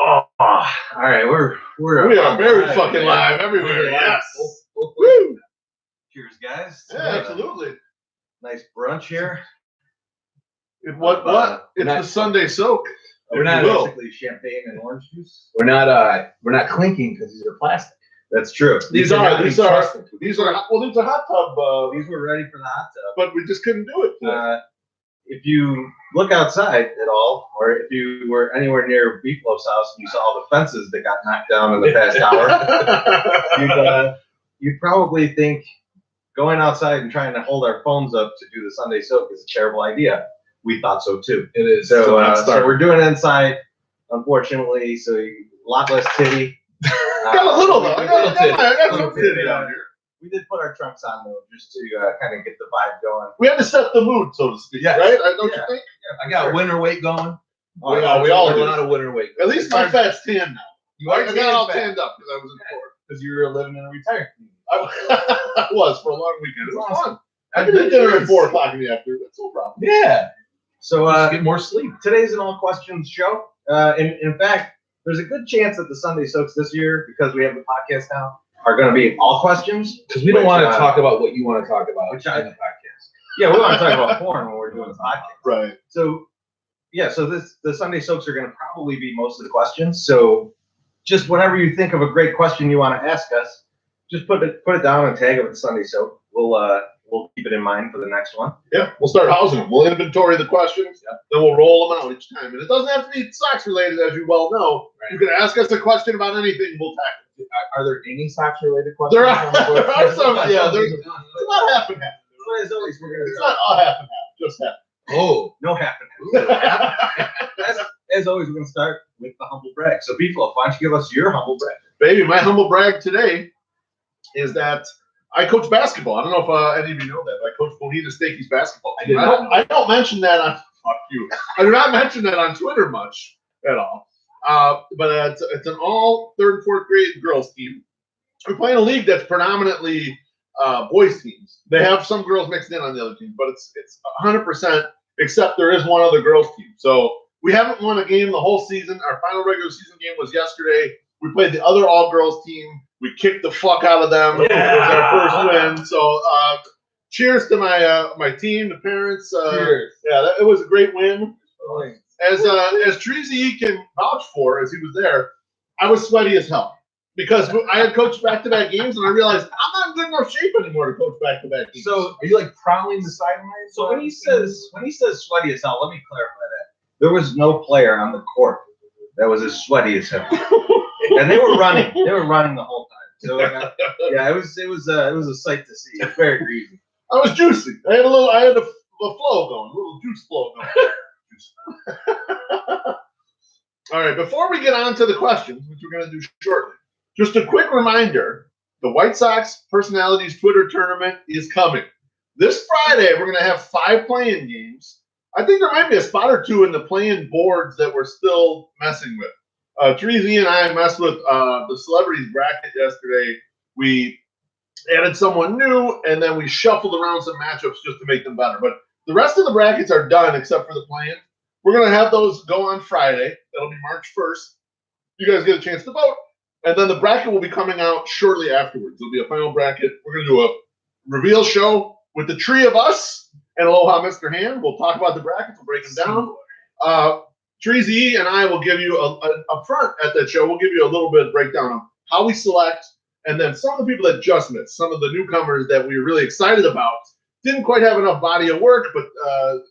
Oh, all right, We are very fucking live everywhere. Yes. Woo! Cheers, guys. Yeah, absolutely. Nice brunch here. What? It's the Sunday soak. We're not basically champagne and orange juice. We're not clinking because these are plastic. That's true. These are hot tub. These were ready for the hot tub, but we just couldn't do it. If you look outside at all, or if you were anywhere near Beefloaf's house and you saw all the fences that got knocked down in the past hour, you'd probably think going outside and trying to hold our phones up to do the Sunday soak is a terrible idea. We thought so too. It is. So we're doing it inside, unfortunately. So a lot less titty. Got a little though. I got some titty out here. We did put our trunks on though, just to kind of get the vibe going. We had to set the mood, so to speak. Yes. Right? Don't you think? I got winter weight going. We all do. A lot of winter weight. At least my fat's tan now. I got all tanned up because I was in Florida. Because you were living in a retirement community. I was for a long weekend. It was fun. I did dinner at 4 o'clock in the afternoon. That's no problem. Yeah. So get more sleep. Today's an all questions show. In fact, there's a good chance that the Sunday soaks this year, because we have the podcast now, are going to be all questions. Because we don't want to talk about what you want to talk about in the podcast. Yeah, we want to talk about porn when we're doing the podcast. Right. So, the Sunday soaks are going to probably be most of the questions. So, just whenever you think of a great question you want to ask us, just put it down and tag it with the Sunday soak. We'll keep it in mind for the next one. Yeah, we'll start housing them. We'll inventory the questions, then we'll roll them out each time. And it doesn't have to be Sox related, as you well know. Right. You can ask us a question about anything, we'll tackle it. Are there any Sox related questions? There are some. Yeah, there's not half and half. As always, it's not all half and half, just half. Oh, no half and half. As always, we're going to start with the humble brag. So, Beefloaf, why don't you give us your humble brag? Baby, my humble brag today is that I coach basketball. I don't know if any of you know that, but I coach Bonita Stakey's basketball team. I don't mention that on fuck you. I do not mention that on Twitter much at all. But it's an all 3rd and 4th grade girls team. We play in a league that's predominantly boys teams. They have some girls mixed in on the other team, but it's 100%, except there is one other girls team. So we haven't won a game the whole season. Our final regular season game was yesterday. We played the other all girls team. We kicked the fuck out of them. Yeah. It was our first win. So cheers to my team, the parents. Cheers. Yeah, it was a great win. As Treasy can vouch for, as he was there, I was sweaty as hell because I had coached back-to-back games, and I realized I'm not in good enough shape anymore to coach back-to-back games. So are you like prowling the sidelines? So when he says sweaty as hell, let me clarify that. There was no player on the court that was as sweaty as him, and they were running. They were running the whole time. So yeah, it was a sight to see. It's very greasy. I was juicy. I had a flow going, a little juice flow going. All right, before we get on to the questions, which we're going to do shortly, just a quick reminder, the White Sox Personalities Twitter tournament is coming. This Friday, we're going to have 5 play-in games. I think there might be a spot or 2 in the play-in boards that we're still messing with. Treasy and I messed with the celebrities bracket yesterday. We added someone new, and then we shuffled around some matchups just to make them better. But the rest of the brackets are done except for the play-in. We're going to have those go on Friday. That'll be March 1st. You guys get a chance to vote. And then the bracket will be coming out shortly afterwards. There'll be a final bracket. We're going to do a reveal show with the 3 of us and Aloha Mr. Hand. We'll talk about the brackets. We'll break them down. Treasy and I will give you up front at that show. We'll give you a little bit of breakdown of how we select, and then some of the people that just missed, some of the newcomers that we were really excited about. Didn't quite have enough body of work, but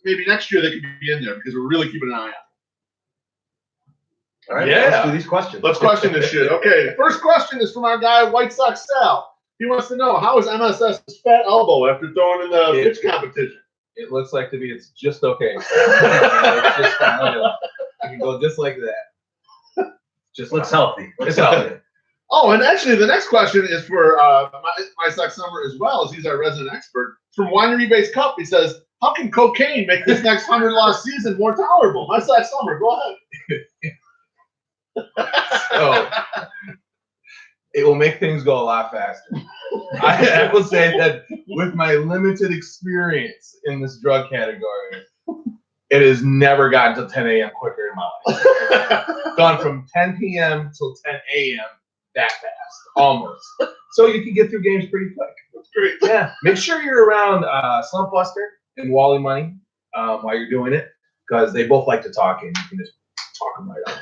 maybe next year they could be in there because we're really keeping an eye on. All right, let's do these questions. Let's question this shit. Okay, first question is from our guy, White Sox Sal. He wants to know, how is MSS's fat elbow after throwing in the pitch competition? It looks like to me it's just okay. It's just fine. I can go just like that. Just looks healthy. It's healthy. Oh, and actually, the next question is for my Sox Summer as well, as he's our resident expert. From Winery Base Cup, he says, how can cocaine make this next 100-loss season more tolerable? My Sox Summer, go ahead. So, it will make things go a lot faster. I will say that with my limited experience in this drug category, it has never gotten to 10 a.m. quicker in my life. gone from 10 p.m. till 10 a.m. that fast, almost. So you can get through games pretty quick. That's great. Yeah. Make sure you're around Slump Buster and Wally Money while you're doing it, because they both like to talk and you can just talk them right out.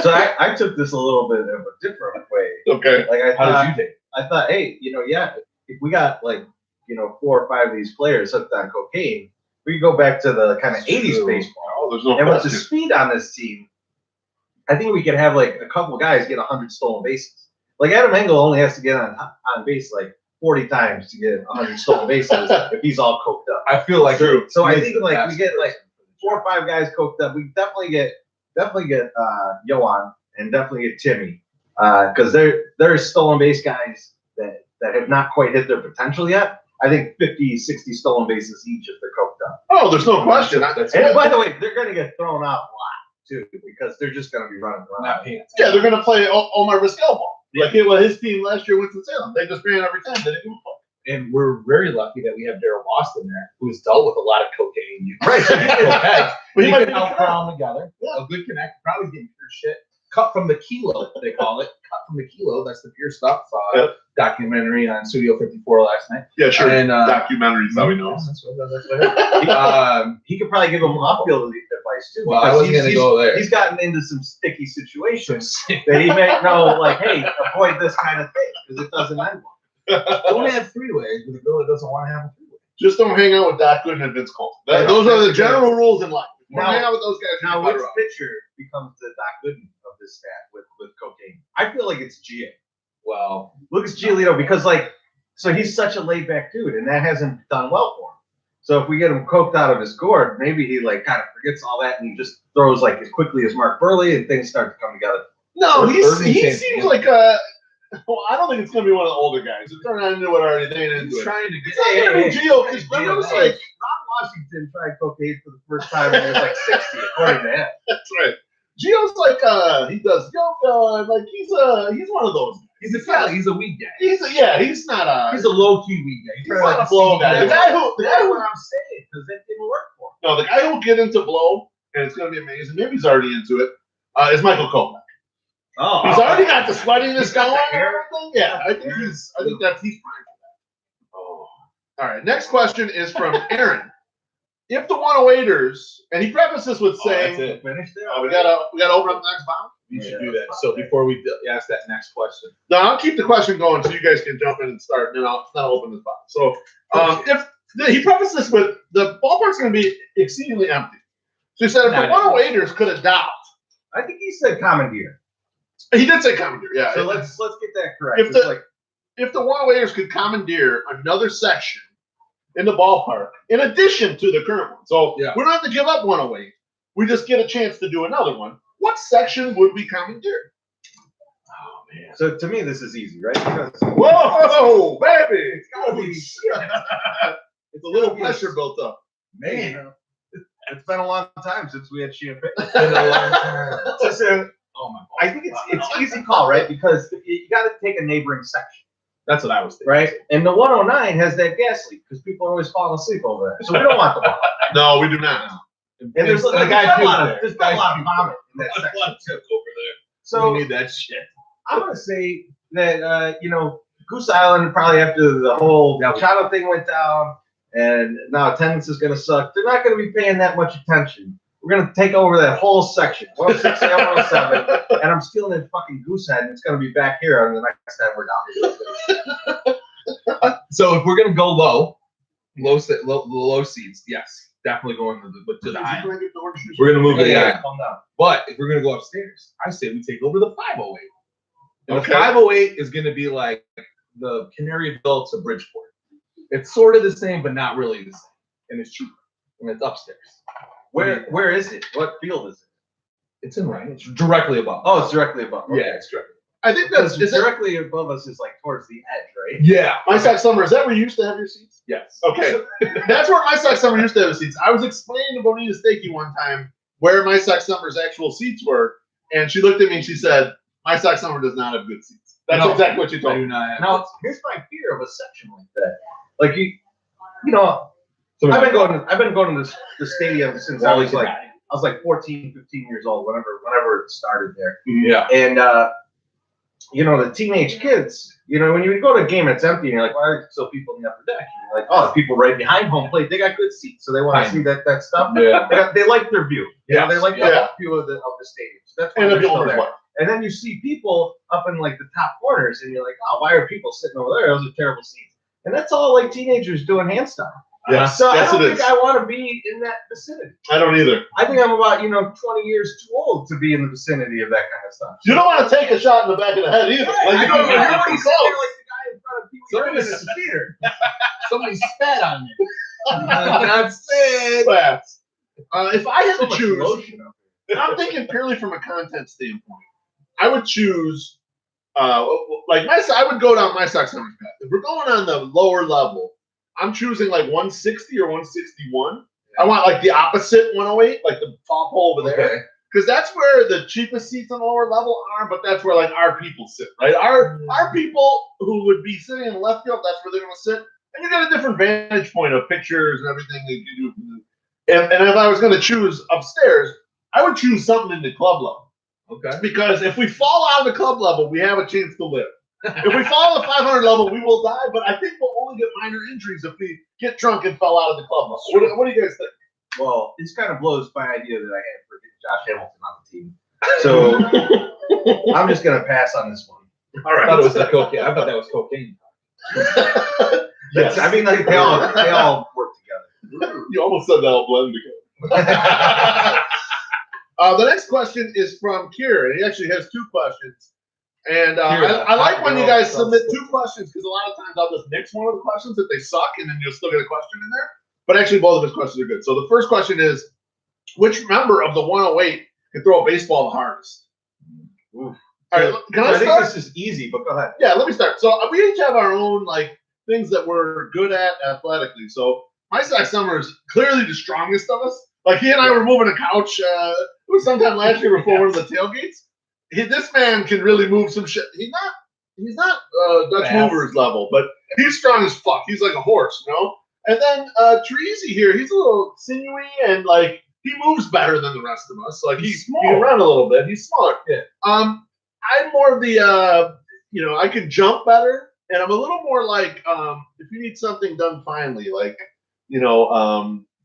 So I took this a little bit of a different way. Okay. Like I How thought, did you take? I thought, hey, if we got like 4 or 5 of these players hooked on cocaine, we could go back to the kind of 80s baseball. Oh, there's no And with the question. speed on this team, I think we could have like a couple guys get 100 stolen bases. Like Adam Engel only has to get on base like 40 times to get 100 stolen bases if he's all coked up. I feel like True. So I he's think the like best we get like person. 4 or 5 guys coked up. We definitely get Yohan and definitely get Timmy because they're stolen base guys that have not quite hit their potential yet. I think 50, 60 stolen bases each if they're coked up. Oh, there's no question. And by the way, they're going to get thrown out a lot too because they're just going to be running around. Not paying attention. Yeah, they're going to play Omar Vizquel ball. Like his team last year went to Salem. They just ran every time. They didn't give a fuck. And we're very lucky that we have Daryl Boston there, who's dealt with a lot of cocaine use. Right. So he can- But he He might can be help the put them together. Yeah. A good connect, probably getting pure shit. Cut from the kilo, they call it. Cut from the kilo. That's the pure stuff. Yep. Documentary on Studio 54 last night. Yeah, sure. And Documentaries, how he knows. That's what I heard. he could probably give them off-field advice too. Well, I because was going to go there. He's gotten into some sticky situations that he may know, like, hey, avoid this kind of thing because it doesn't end well. Don't have three-ways with a girl that doesn't want to have a three-way. Just don't hang out with Doc Gooden and Vince Coleman. Yeah, Those are the that's general rules in life. Don't Now- hang out with those guys. Now, you're which better off. pitcher becomes the Doc Gooden of this stat with cocaine? I feel like it's Gio. Well, Lucas Giolito because, so he's such a laid-back dude, and that hasn't done well for him. So if we get him coked out of his gourd, maybe he kind of forgets all that and he just throws as quickly as Mark Burley and things start to come together. No, Irving he Chance, seems yeah. like a. Well, I don't think it's going to be one of the older guys. It turned out into it already. They ain't into he's it. trying to get. It's not going to be Gio because remember, it's like Ron Washington tried cocaine for the first time when he was 60, according to him. that's right. Gio's like he does yoga. Like he's one of those. He's a guy. He's a weed guy. He's not a. He's a low-key weed guy. He's not a blow guy. The guy who That's what I'm saying because that didn't work for him. no, the guy who will get into blow and it's going to be amazing. Maybe he's already into it. Is Michael Kopech. Oh, He's already got the sweatiness He's got going the and hair. everything. Yeah, I think he's fine for that. Oh. All right. Next question is from Aaron. If the 108ers, and he prefaced this with saying, Finished there. we gotta open up the next bound. We should do that. So before we ask that next question, No, I'll keep the question going so you guys can jump in and start, and then I'll open this box. So, if he prefaced this with the ballpark's going to be exceedingly empty. So he said if the 108ers could adopt, I think he said commandeer. he did say commandeer, yeah. So let's get that correct. If if the 108ers could commandeer another section in the ballpark in addition to the current one, so Yeah. we don't have to give up 108. We just get a chance to do another one. What section would we commandeer? oh man, So to me, this is easy, right? Because Whoa, baby! It's gotta be It's a little pressure built up. man, it's been a long time since we had champagne. it's been a long time. So Oh my god, I think it's easy call, right? Because you got to take a neighboring section, that's what I was thinking. right? And the 109 has that gas leak because people are always falling asleep over there. So we don't want the ball. No, we do not. And there's the been guy a lot of there. there's been a lot of vomit in that There's section. tip over there. So we need that shit. I'm gonna say that Goose Island probably after the whole Machado thing went down, and now attendance is gonna suck. They're not gonna be paying that much attention. We're gonna take over that whole section, 106 and 107, and I'm stealing that fucking goose head, and it's gonna be back here on the next time we're down here. So if we're gonna go low seats, yes, definly going to the high. We're gonna move it. Yeah. Calm down. But if we're gonna go upstairs, I say we take over the 508. And Okay. the 508 is gonna be like the Canaryville to Bridgeport. It's sort of the same, but not really the same, and it's cheaper, and it's upstairs. Where is it? What field is it? It's in right. It's directly above. Oh, it's directly above. Okay. yeah, it's directly. I think Because that's directly above us is towards the edge, right? Yeah. My Sox Summer. Is that where you used to have your seats? Yes. Okay, that's where my Sox Summer used to have his seats. I was explaining to Bonita Stakey one time where my Sox Summer's actual seats were, and she looked at me and she said, "My Sox Summer does not have good seats." That's No. exactly what she I told do me. not have Now, here's my fear of a section like that. I've been going to the stadium since I was I was like 14, 15 years old, whenever it started there. Yeah. And the teenage kids, when you go to a game and it's empty and you're like, why are there still people in the upper deck? And you're like, oh, the people right behind home plate, they got good seats, so they want to see that stuff. Yeah. They like their view. They like the view of the stadium. So that's why they're still there. And then you see people up in like the top corners, and you're like, oh, why are people sitting over there? Those are terrible seats. And that's all like teenagers doing hand stuff. Yes, So yes, I don't it think is. I want to be in that vicinity. I don't either. I think I'm about 20 years too old to be in the vicinity of that kind of stuff. You don't want to take a shot in the back of the head either. Right. Like, you don't I want to mean, be you're close. like the guy in front of Pee Wee Herman in the theater. Somebody spat on you. That's it. Facts. If I had So to much choose, lotion up and I'm thinking purely from a content standpoint, I would choose, I would go down my Sox numbers path. If we're going on the lower level, I'm choosing like 160 or 161. I want like the opposite 108, like the top hole over there. Okay. Because that's where the cheapest seats on the lower level are, but that's where like our people sit, right? Our people who would be sitting in the left field, that's where they're going to sit. And you get a different vantage point of pictures and everything that you do. And if I was going to choose upstairs, I would choose something in the club level. Okay. Because if we fall out of the club level, we have a chance to live. If we fall at the 500 level, we will die. But I think we'll only get minor injuries if we get drunk and fell out of the club level. What do you guys think? Well, this kind of blows my idea that I had for getting Josh Hamilton on the team. So I'm just gonna pass on this one. All I right. thought it was the cocaine. I thought that was cocaine. Yes. I mean, like they all work together. You almost said that'll blend together. The next question is from Kieran. He actually has two questions. And I like when you guys submit two questions because a lot of times I'll just mix one of the questions if they suck and then you'll still get a question in there. But actually, both of his questions are good. So the first question is, which member of the 108 can throw a baseball the hardest? Oof. All right, can I think start? this is easy, but go ahead. Yeah, let me start. So we each have our own like things that we're good at athletically. So my Zach Summer is clearly the strongest of us. Like he and I were moving a couch. It was sometime last year before one of the tailgates. This man can really move some shit. He's not Dutch Fast. Movers level, but he's strong as fuck. He's like a horse, you know. And then Treasy here, he's a little sinewy and like he moves better than the rest of us. Like he can run a little bit. He's smaller. Yeah. I'm more of the I can jump better, and I'm a little more like if you need something done finally, like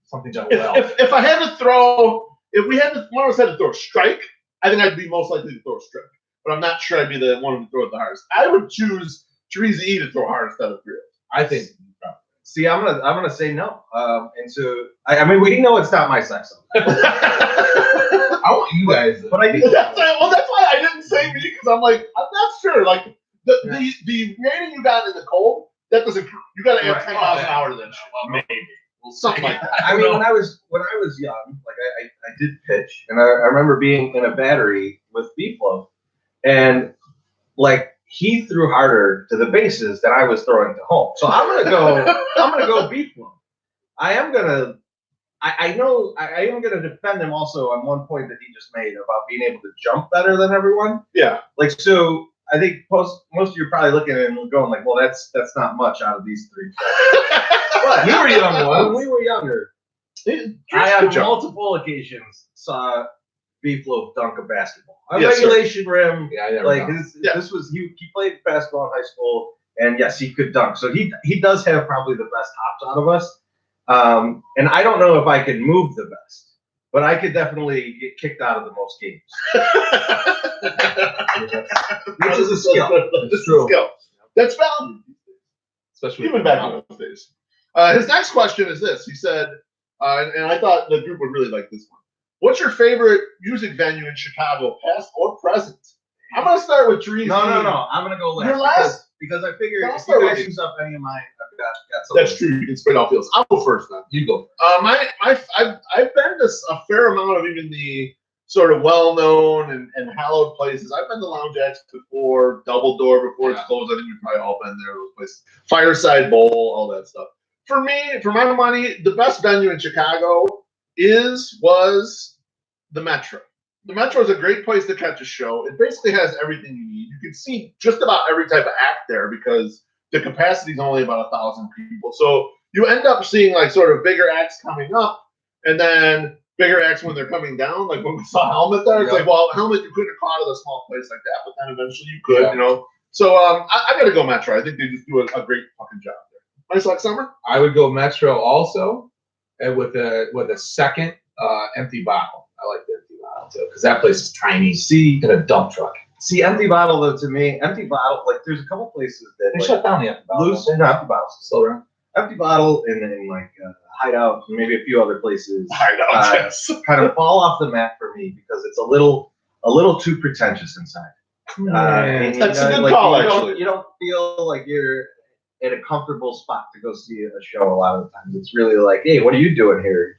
Something done well. if I had to throw, if we had to, one of us had to throw a strike, I think I'd be most likely to throw a strike. But I'm not sure I'd be the one who throw it the hardest. I would choose Treasy E to throw hardest out of three. I think. See, I'm gonna say no. And so I mean, we know it's not my sex, I want you guys. but I think That's why I didn't say me because I'm like I'm not sure. Like the rating you got in the cold, that doesn't. You got to add 10 miles an hour to that shit. Maybe something like that. I mean, when I was young, like I did pitch, and I remember being in a battery with B-Flow, and like he threw harder to the bases than I was throwing to home. So I'm gonna go B-Flow. I am gonna defend him also on one point that he just made about being able to jump better than everyone. Yeah. Like so. I think most of you are probably looking at it and going like, well, that's not much out of these three. But We were young when ones. we were younger, I on multiple occasions saw B-Flow dunk a basketball. On Yes, regulation rim, Yeah, I never like know. this was he played basketball in high school, and yes, he could dunk. So he does have probably the best hops out of us. And I don't know if I can move the best, but I could definitely get kicked out of the most games. Which is a skill. This is a skill. That's valid. Especially Even back in those days. His next question is this. He said, and I thought the group would really like this one. What's your favorite music venue in Chicago, past or present? I'm going to start with Treasy. No. I'm gonna go last. You're last? Because I figure I'll if start you with guys you. use up any of mine, I've got something. That's true. You can spread out fields. I'll go first then. You go. I've been to a fair amount of even the sort of well-known and hallowed places. I've been to Lounge X before, Double Door before it's closed. I think we've probably all been there. Those places. Fireside Bowl, all that stuff. For me, for my money, the best venue in Chicago was the Metro. The Metro is a great place to catch a show. It basically has everything you need. You can see just about every type of act there because the capacity is only about 1,000 people. So you end up seeing like sort of bigger acts coming up, and then bigger acts when they're coming down. Like when we saw Helmet there, it's Yeah. like, well, Helmet you couldn't have caught at a small place like that, but then eventually you could, Yeah. you know. So I got to go Metro. I think they just do a great fucking job there. Nice like Summer. I would go Metro also, and with a second empty bottle. I like the empty bottle too because that place is tiny. See, In a dump truck. empty bottle though to me, empty bottle. Like, there's a couple places that They like, shut down the empty bottle. loose, no, empty bottles, Still around. empty bottle, and then like Hideout, and maybe a few other places. I know. Yes. Kind of fall off the map for me because it's a little too pretentious inside. And, That's a good like, call, you actually. you don't feel like you're at a comfortable spot to go see a show a lot of the times. It's really like, hey, what are you doing here?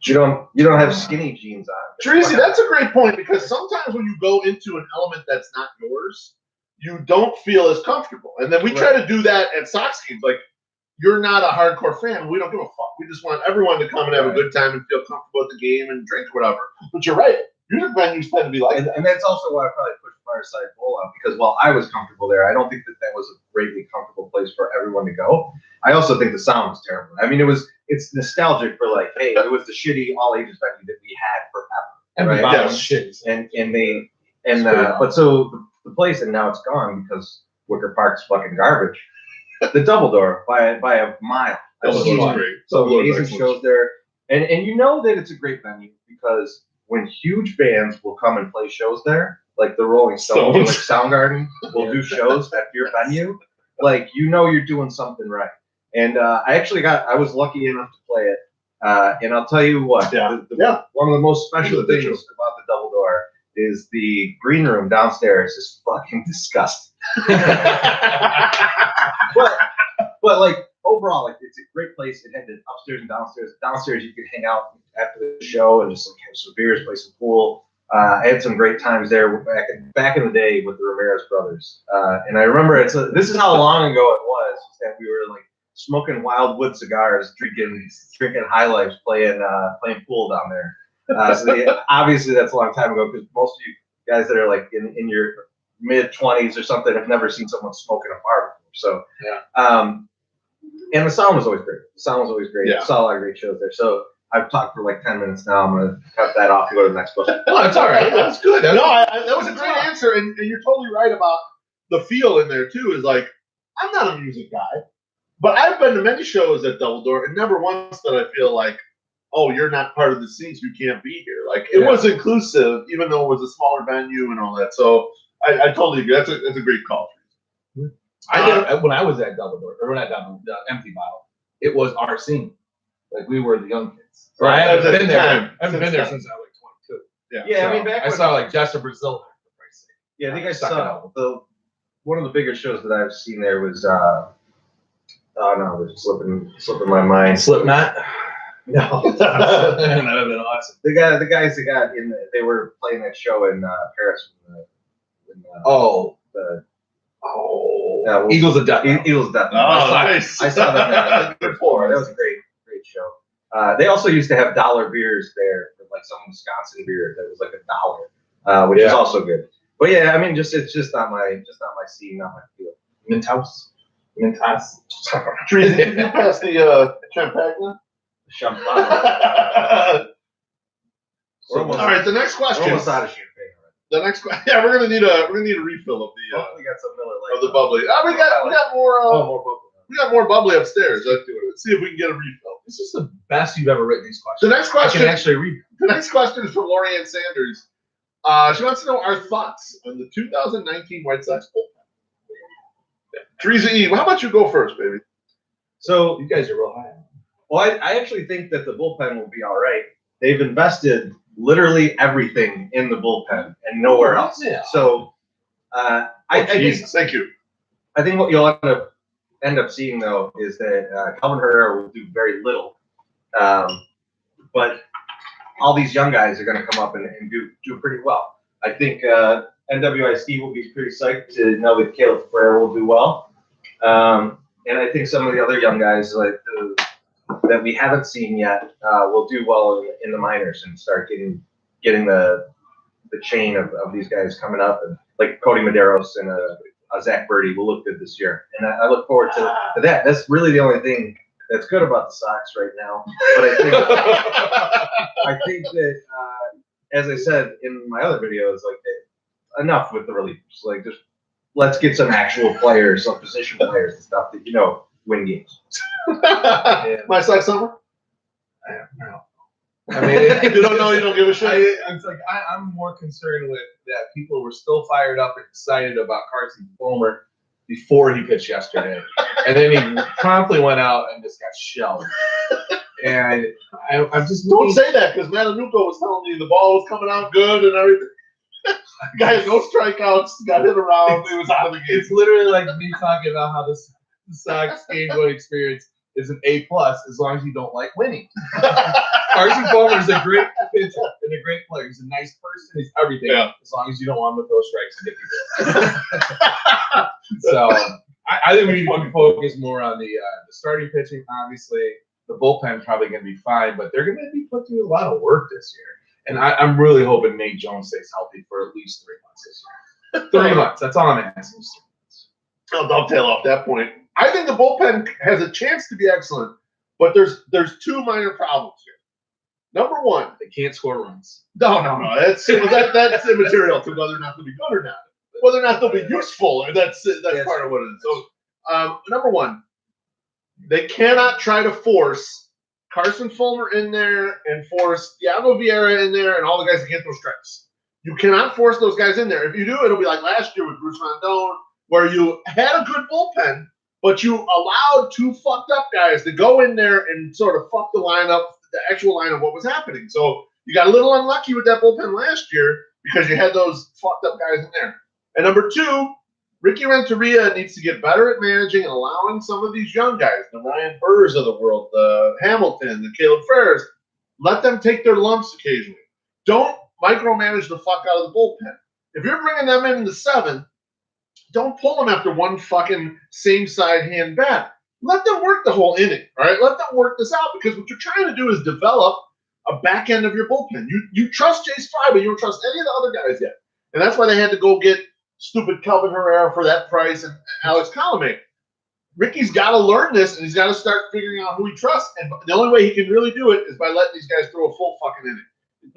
You don't have skinny jeans on. Tracy, that's a great point because sometimes when you go into an element that's not yours, you don't feel as comfortable. And then we try to do that at Sox games. Like, you're not a hardcore fan. We don't give a fuck. We just want everyone to come and have a good time and feel comfortable at the game and drink whatever. But you're right. Music venues tend to be like that. And that's also why I probably pushed Fireside Bowl out, because while I was comfortable there, I don't think that was a greatly comfortable place for everyone to go. I also think the sound was terrible. I mean, it's nostalgic for like, hey, it was the shitty all ages venue that we had forever. Empty Right. bottle Yes. shit. But so the place, and now it's gone because Wicker Park's fucking garbage. The Double Door by a mile. That was I've seen great. some Double Door's amazing excellent. shows there, and you know that it's a great venue because when huge bands will come and play shows there, like the Rolling Stones, or like Soundgarden will do shows at your venue, like you know you're doing something right. And I was lucky enough to play it, and I'll tell you what, one of the most special things about the Double Door is the green room downstairs is fucking disgusting. But like overall, like it's a great place. It had the upstairs and downstairs. Downstairs you could hang out after the show and just like have some beers, play some pool. I had some great times there back in the day with the Ramirez brothers. And I remember this is how long ago it was that we were like smoking Wildwood cigars, drinking High Lifes, playing pool down there. Obviously that's a long time ago because most of you guys that are like in your mid-20s or something have never seen someone smoking a bar before. So and the sound was always great. Yeah. I saw a lot of great shows there. So I've talked for like 10 minutes now. I'm gonna cut that off and go to the next question. No, it's all right. That's good. That was a great answer, and you're totally right about the feel in there too. Is like I'm not a music guy, but I've been to many shows at Double Door, and never once did I feel like, oh, you're not part of the scene, so you can't be here. Like it was inclusive, even though it was a smaller venue and all that. So I totally agree. That's a great call. When I was at Double Door, or when I done the empty bottle, it was our scene. Like we were the young kids. So Right. I haven't At been the there. time. I haven't been there Since since I was like 22. Yeah, So I mean back I when, saw like Jester Brazil. For Christ's sake. yeah, I think I Suck it saw up. one of the bigger shows that I've seen there was oh no, it's slipping my mind. Slipknot. No. That would have been awesome. The guys that got in, they were playing that show in Paris. Eagles of Death. Eagles of Death. Oh, nice. I saw them before. That was a great show. They also used to have dollar beers there, for like some Wisconsin beer that was like $1, which is also good. But yeah, I mean, it's just not my scene, not my field. Mintaus. Teresa, did you pass the champagne? Champagne. All right, the next We're question. almost out of champagne. The next question. Yeah, we're gonna need a refill of the Hopefully, we got some Miller Lite. of the bubbly. We got more. more bubbly. We got more bubbly upstairs. Let's see if we can get a refill. This is the best you've ever written these The questions. next I question. can actually read. The next question is from Lorianne Sanders. She wants to know our thoughts on the 2019 White Sox bullpen. Teresa E., how about you go first, baby? So, You guys are real high. well, I actually think that the bullpen will be all right. They've invested literally everything in the bullpen and nowhere else. Yeah. So, I think Jesus, thank you. what you'll end up seeing though is that Calvin Herrera will do very little, but all these young guys are going to come up and do pretty well. I think NWIC will be pretty psyched to know that Caleb Ferrer will do well, and I think some of the other young guys that we haven't seen yet will do well in the minors and start getting the chain of these guys coming up, and like Cody Medeiros and Zach Birdie will look good this year, and I look forward to that. That's really the only thing that's good about the Sox right now. But I think that, as I said in my other videos, like enough with the relievers. Like just let's get some actual players, some position players and stuff that win games. My Sox summer? I don't know. I mean, you don't know, you don't give a shit. I'm more concerned with that people were still fired up and excited about Carson Fulmer before he pitched yesterday, and then he promptly went out and just got shelled. And I'm just don't say that because Matanuco was telling me the ball was coming out good and everything. Guy had no strikeouts, got hit around, he was out of the game. It's literally like me talking about how the Sox game-going experience is an A+ as long as you don't like winning. Carson Fulmer is a great pitcher and a great player. He's a nice person. He's everything. Yeah. As long as you don't want him to throw strikes and get you. So I think we need to focus more on the starting pitching. Obviously, the bullpen's probably going to be fine, but they're going to be put through a lot of work this year. And I'm really hoping Nate Jones stays healthy for at least 3 months this year. 3 months. That's all I'm asking. I'll dovetail off that point. I think the bullpen has a chance to be excellent, but there's 2 minor problems here. Number one, they can't score runs. No. That's immaterial to whether or not they'll be good or not. Whether or not they'll be useful, that's part of what it is. So, number one, they cannot try to force Carson Fulmer in there and force Thiago Vieira in there and all the guys that get those strikes. You cannot force those guys in there. If you do, it'll be like last year with Bruce Rondon, where you had a good bullpen, but you allowed 2 fucked up guys to go in there and sort of fuck the lineup, the actual lineup, what was happening. So you got a little unlucky with that bullpen last year because you had those fucked up guys in there. And number 2, Ricky Renteria needs to get better at managing and allowing some of these young guys, the Ryan Burrs of the world, the Hamilton, the Caleb Ferris, let them take their lumps occasionally. Don't micromanage the fuck out of the bullpen. If you're bringing them in the 7th, don't pull them after one fucking same side hand bat. Let them work the whole inning, all right? Let them work this out because what you're trying to do is develop a back end of your bullpen. You trust Jace Fry, but you don't trust any of the other guys yet. And that's why they had to go get stupid Kelvin Herrera for that price and Alex Colomé. Ricky's got to learn this, and he's got to start figuring out who he trusts. And the only way he can really do it is by letting these guys throw a full fucking inning.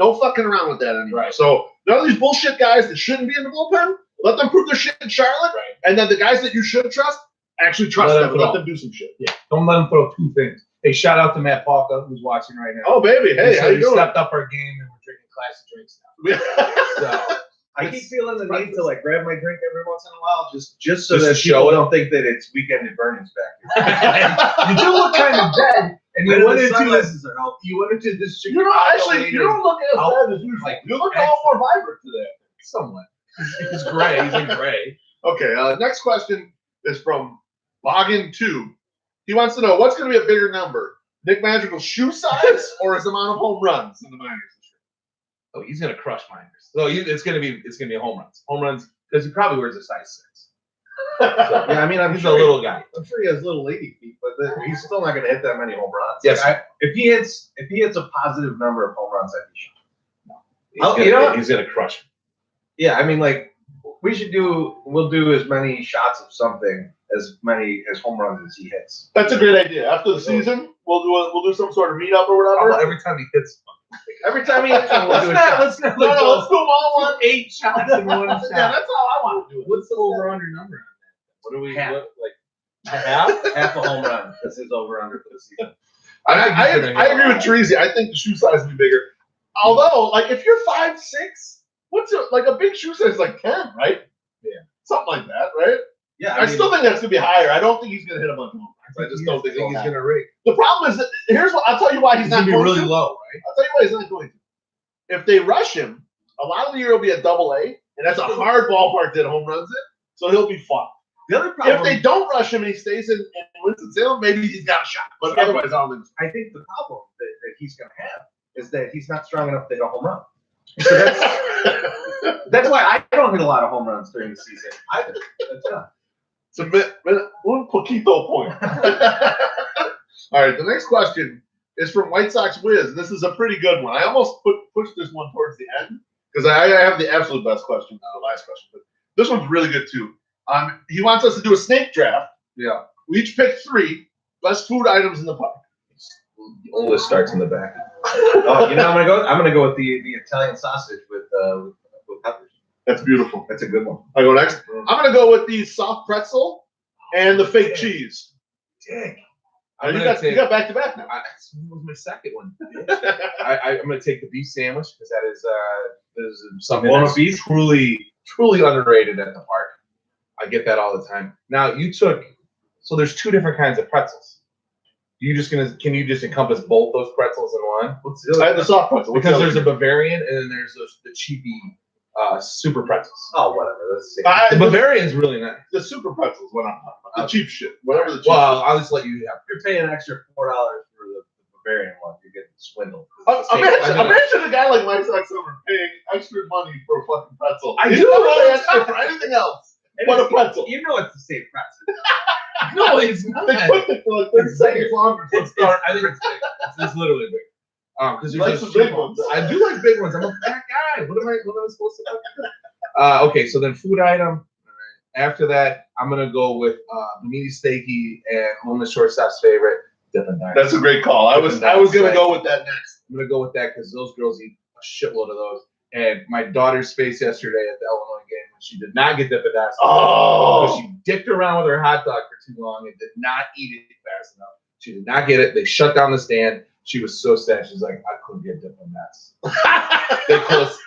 No fucking around with that anymore. Right. So none of these bullshit guys that shouldn't be in the bullpen, let them prove their shit in Charlotte. Right. And then the guys that you should trust, actually trust them and let them do some shit. Yeah. Don't let them throw 2 things. Hey, shout out to Matt Palka, who's watching right now. Oh, baby. Hey, how you doing? We stepped up our game, and we're drinking classy drinks now. So I keep feeling the need to grab my drink every once in a while, just so that people don't think that it's weekend at Vernon's back here. You do look kind of dead, and you went into this. You don't look as bad as usual. You look a little more vibrant today. Somewhat. He's gray. He's in gray. Okay. Next question is from Boggin2. He wants to know what's going to be a bigger number, Nick Madrigal's shoe size or his amount of home runs in the minors this year? Oh, he's going to crush minors. So it's going to be home runs. Home runs because he probably wears a size 6. Yeah, I mean, he's a little guy. I'm sure he has little lady feet, but he's still not going to hit that many home runs. Yes. If he hits a positive number of home runs, I'd be shocked. No. He's going to crush him. Yeah, I mean, we'll do as many shots of something as home runs as he hits. That's a great idea. After the season, we'll do some sort of meetup or whatever. Every time he hits one. Every time he hits one, we'll do a shot. Let's do them all on 8 shots in one shot. Yeah, that's all I want to do. What's the over-under number on that? What do we half a home run? This is over-under for the season. I agree with Teresi. I think the shoe size will be bigger. Although, if you're 5'6", what's a big shoe size is 10, right? Yeah, something like that, right? Yeah, I still think that's gonna be higher. I don't think he's gonna hit a bunch of home runs. I just don't think he's gonna rake. The problem is that I'll tell you why he's not gonna be going really to. low, right? I'll tell you why he's not going to. If they rush him, a lot of the year will be a double-A, and that's a hard ballpark to hit home runs in, so he'll be fun. The other problem, if they don't rush him and he stays in Winston-Salem, maybe he's got a shot. But otherwise, I think the problem that he's going to have is that he's not strong enough to hit a home run. So that's why I don't hit a lot of home runs during the season either. That's not. It's un poquito point. All right, the next question is from White Sox Wiz. This is a pretty good one. I almost pushed this one towards the end because I have the absolute best question, not the last question. But this one's really good too. He wants us to do a snake draft. Yeah. We each pick 3. Best food items in the park. The oldest starts in the back. Oh, you know, I'm gonna go with the Italian sausage with peppers. That's beautiful. That's a good one. I go next. I'm gonna go with the soft pretzel and the fake cheese. Dick. You got back to back now. That was my second one. I'm going to take the beef sandwich because that is something Bone that's of beef? truly underrated at the park. I get that all the time. Now so there's two different kinds of pretzels. Can you just encompass both those pretzels in one? I had the soft pretzel. Because there's a Bavarian and then there's the cheapy super pretzels. Oh, whatever. That's the same. The Bavarian's really nice. The super pretzels, what I'm talking about. The cheap shit. Whatever the cheap Well, I'll just let you have. You're paying an extra $4 for the Bavarian one. You're getting swindled. Imagine a guy like Mike Summer paying extra money for a fucking pretzel. I He's do. not really extra for anything else but a pretzel. You know it's the same pretzel. No, it's not. They cooked it for like 30 seconds longer. So I think it's big. It's literally big. Because You like some big ones. I do like big ones. I'm a fat guy. What am I supposed to do? Okay, so then food item. After that, I'm gonna go with the meaty steaky and one of the shortstop's favorite, Dippin' Dots. That's a great call. I was gonna go with that next. I'm gonna go with that because those girls eat a shitload of those. And my daughter's face yesterday at the Illinois game when she did not get Dippin' Dots. Oh. Because she dicked around with her hot dog for too long and did not eat it fast enough. She did not get it. They shut down the stand. She was so sad. She's like, I couldn't get Dippin' Dots. They closed.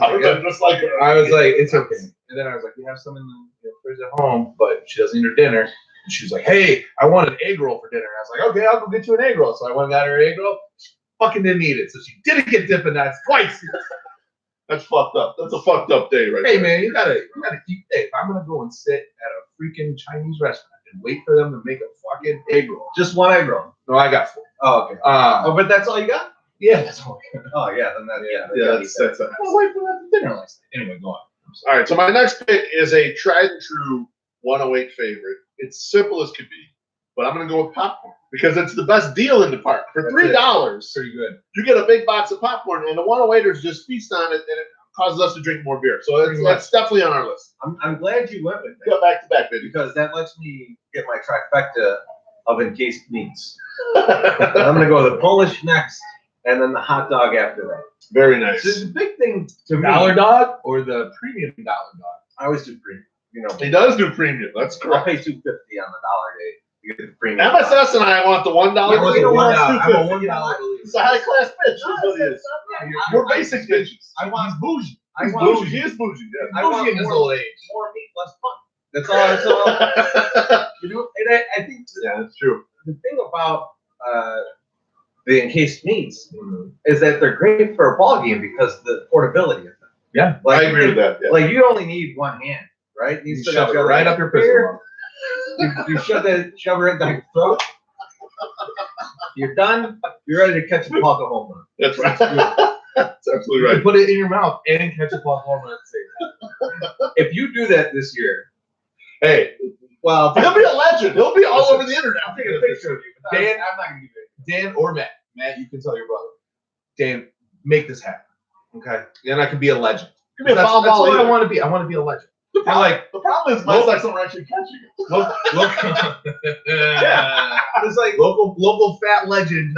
I was just like her. I was like, it's okay. And then I was like, we have some in the fridge at home, but she doesn't eat her dinner. And she was like, hey, I want an egg roll for dinner. And I was like, okay, I'll go get you an egg roll. So I went and got her egg roll. She fucking didn't eat it. So she didn't get Dippin' Dots twice. That's fucked up. That's a fucked up day right Hey there. man, you gotta keep. Hey, if I'm gonna go and sit at a freaking Chinese restaurant and wait for them to make a fucking egg roll, Just one egg roll. no, I got 4. Oh, okay. But that's all you got? Yeah, that's all. Oh, yeah. Then that, Yeah, that's I was waiting for that for dinner last night. Anyway, go on. All right, so my next pick is a tried and true 108 favorite. It's simple as could be, but I'm going to go with popcorn because it's the best deal in the park. For $3, Pretty good. you get a big box of popcorn, and the 108ers just feast on it, and it causes us to drink more beer. So that's definitely on our list. I'm glad you went with We got back to back, baby. because that lets me get my trifecta of encased meats. I'm going to go with the Polish next and then the hot dog after that. Very nice. So the big thing to me, Dollar dog or the premium dollar dog? I always do premium. You know, He does do premium. That's I correct. pay $2.50 on the dollar day to get the premium. MSS and I want the $1. I want the deal. $1. That's I'm a $2.50. $1 He's a high class bitch. That's what he is. We're basic bitches. I want He's bougie. I He's want bougie. He is bougie. Yeah. I want Bougie in his more- old age. more meat, less fun. That's all. That's all. You know, and I think Yeah, that's true. the thing about the encased meats is that they're great for a ball game because the portability of them. Yeah, Like, I agree with that. Yeah. Like you only need one hand, right? You still shove got it your right other up your hand pussy. here. You shove it down your throat. You're done. You're ready to catch a puck of home run. That's right. That's absolutely You right. can put it in your mouth and catch a ball home run at the same time. If you do that this year, Hey, well, he'll be a legend. He'll be all over the internet. I'll take a picture of you. But Dan- I'm not gonna give it. Dan or Matt. Matt, you can tell your brother. Dan, make this happen. Okay? Then I can be a legend. Give me a That's foul what ball. I either. want to be. I want to be a legend. The And like, problem is, my sex don't actually catching it. yeah. It's like Local fat legend,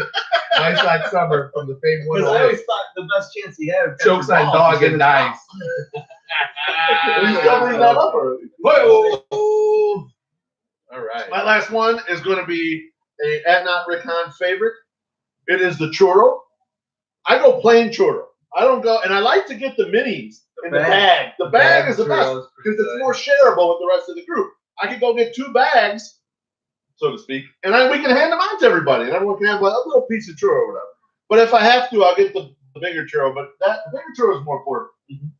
Nice Hot Summer from the famed because I 108. always thought the best chance he had of Chokes catching on balls dog was in and his dies. mouth. He's covering that up already. Whoa. All right. My last one is going to be a at not Rickon favorite. It is the churro. I go plain churro. I don't go, and I like to get the minis in the bag. The bag is the best because it's more shareable with the rest of the group. I could go get 2 bags, so to speak, and we can hand them out to everybody, and everyone can have like a little piece of churro or whatever. But if I have to, I'll get the bigger churro. But the bigger churro is more important.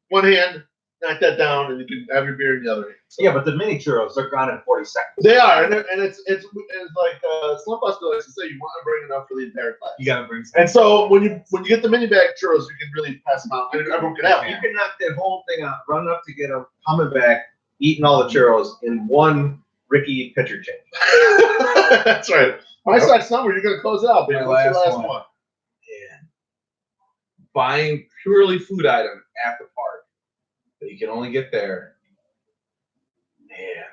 One hand, knock that down, and you can have your beer in the other hand. So Yeah, but the mini churros, they're gone in 40 seconds. they are, and it's like Slump Buster likes to say, you want to bring enough for the entire class. You gotta bring some. And so when you get the mini bag churros, you can really pass them out, and everyone can have them. You can knock that whole thing out, run up to get them, coming back, eating all the churros in one Ricky pitcher change. That's right. My size number, you're gonna close it out, baby. My What's your last last one. one? And buying purely food item at the park that you can only get there. Man,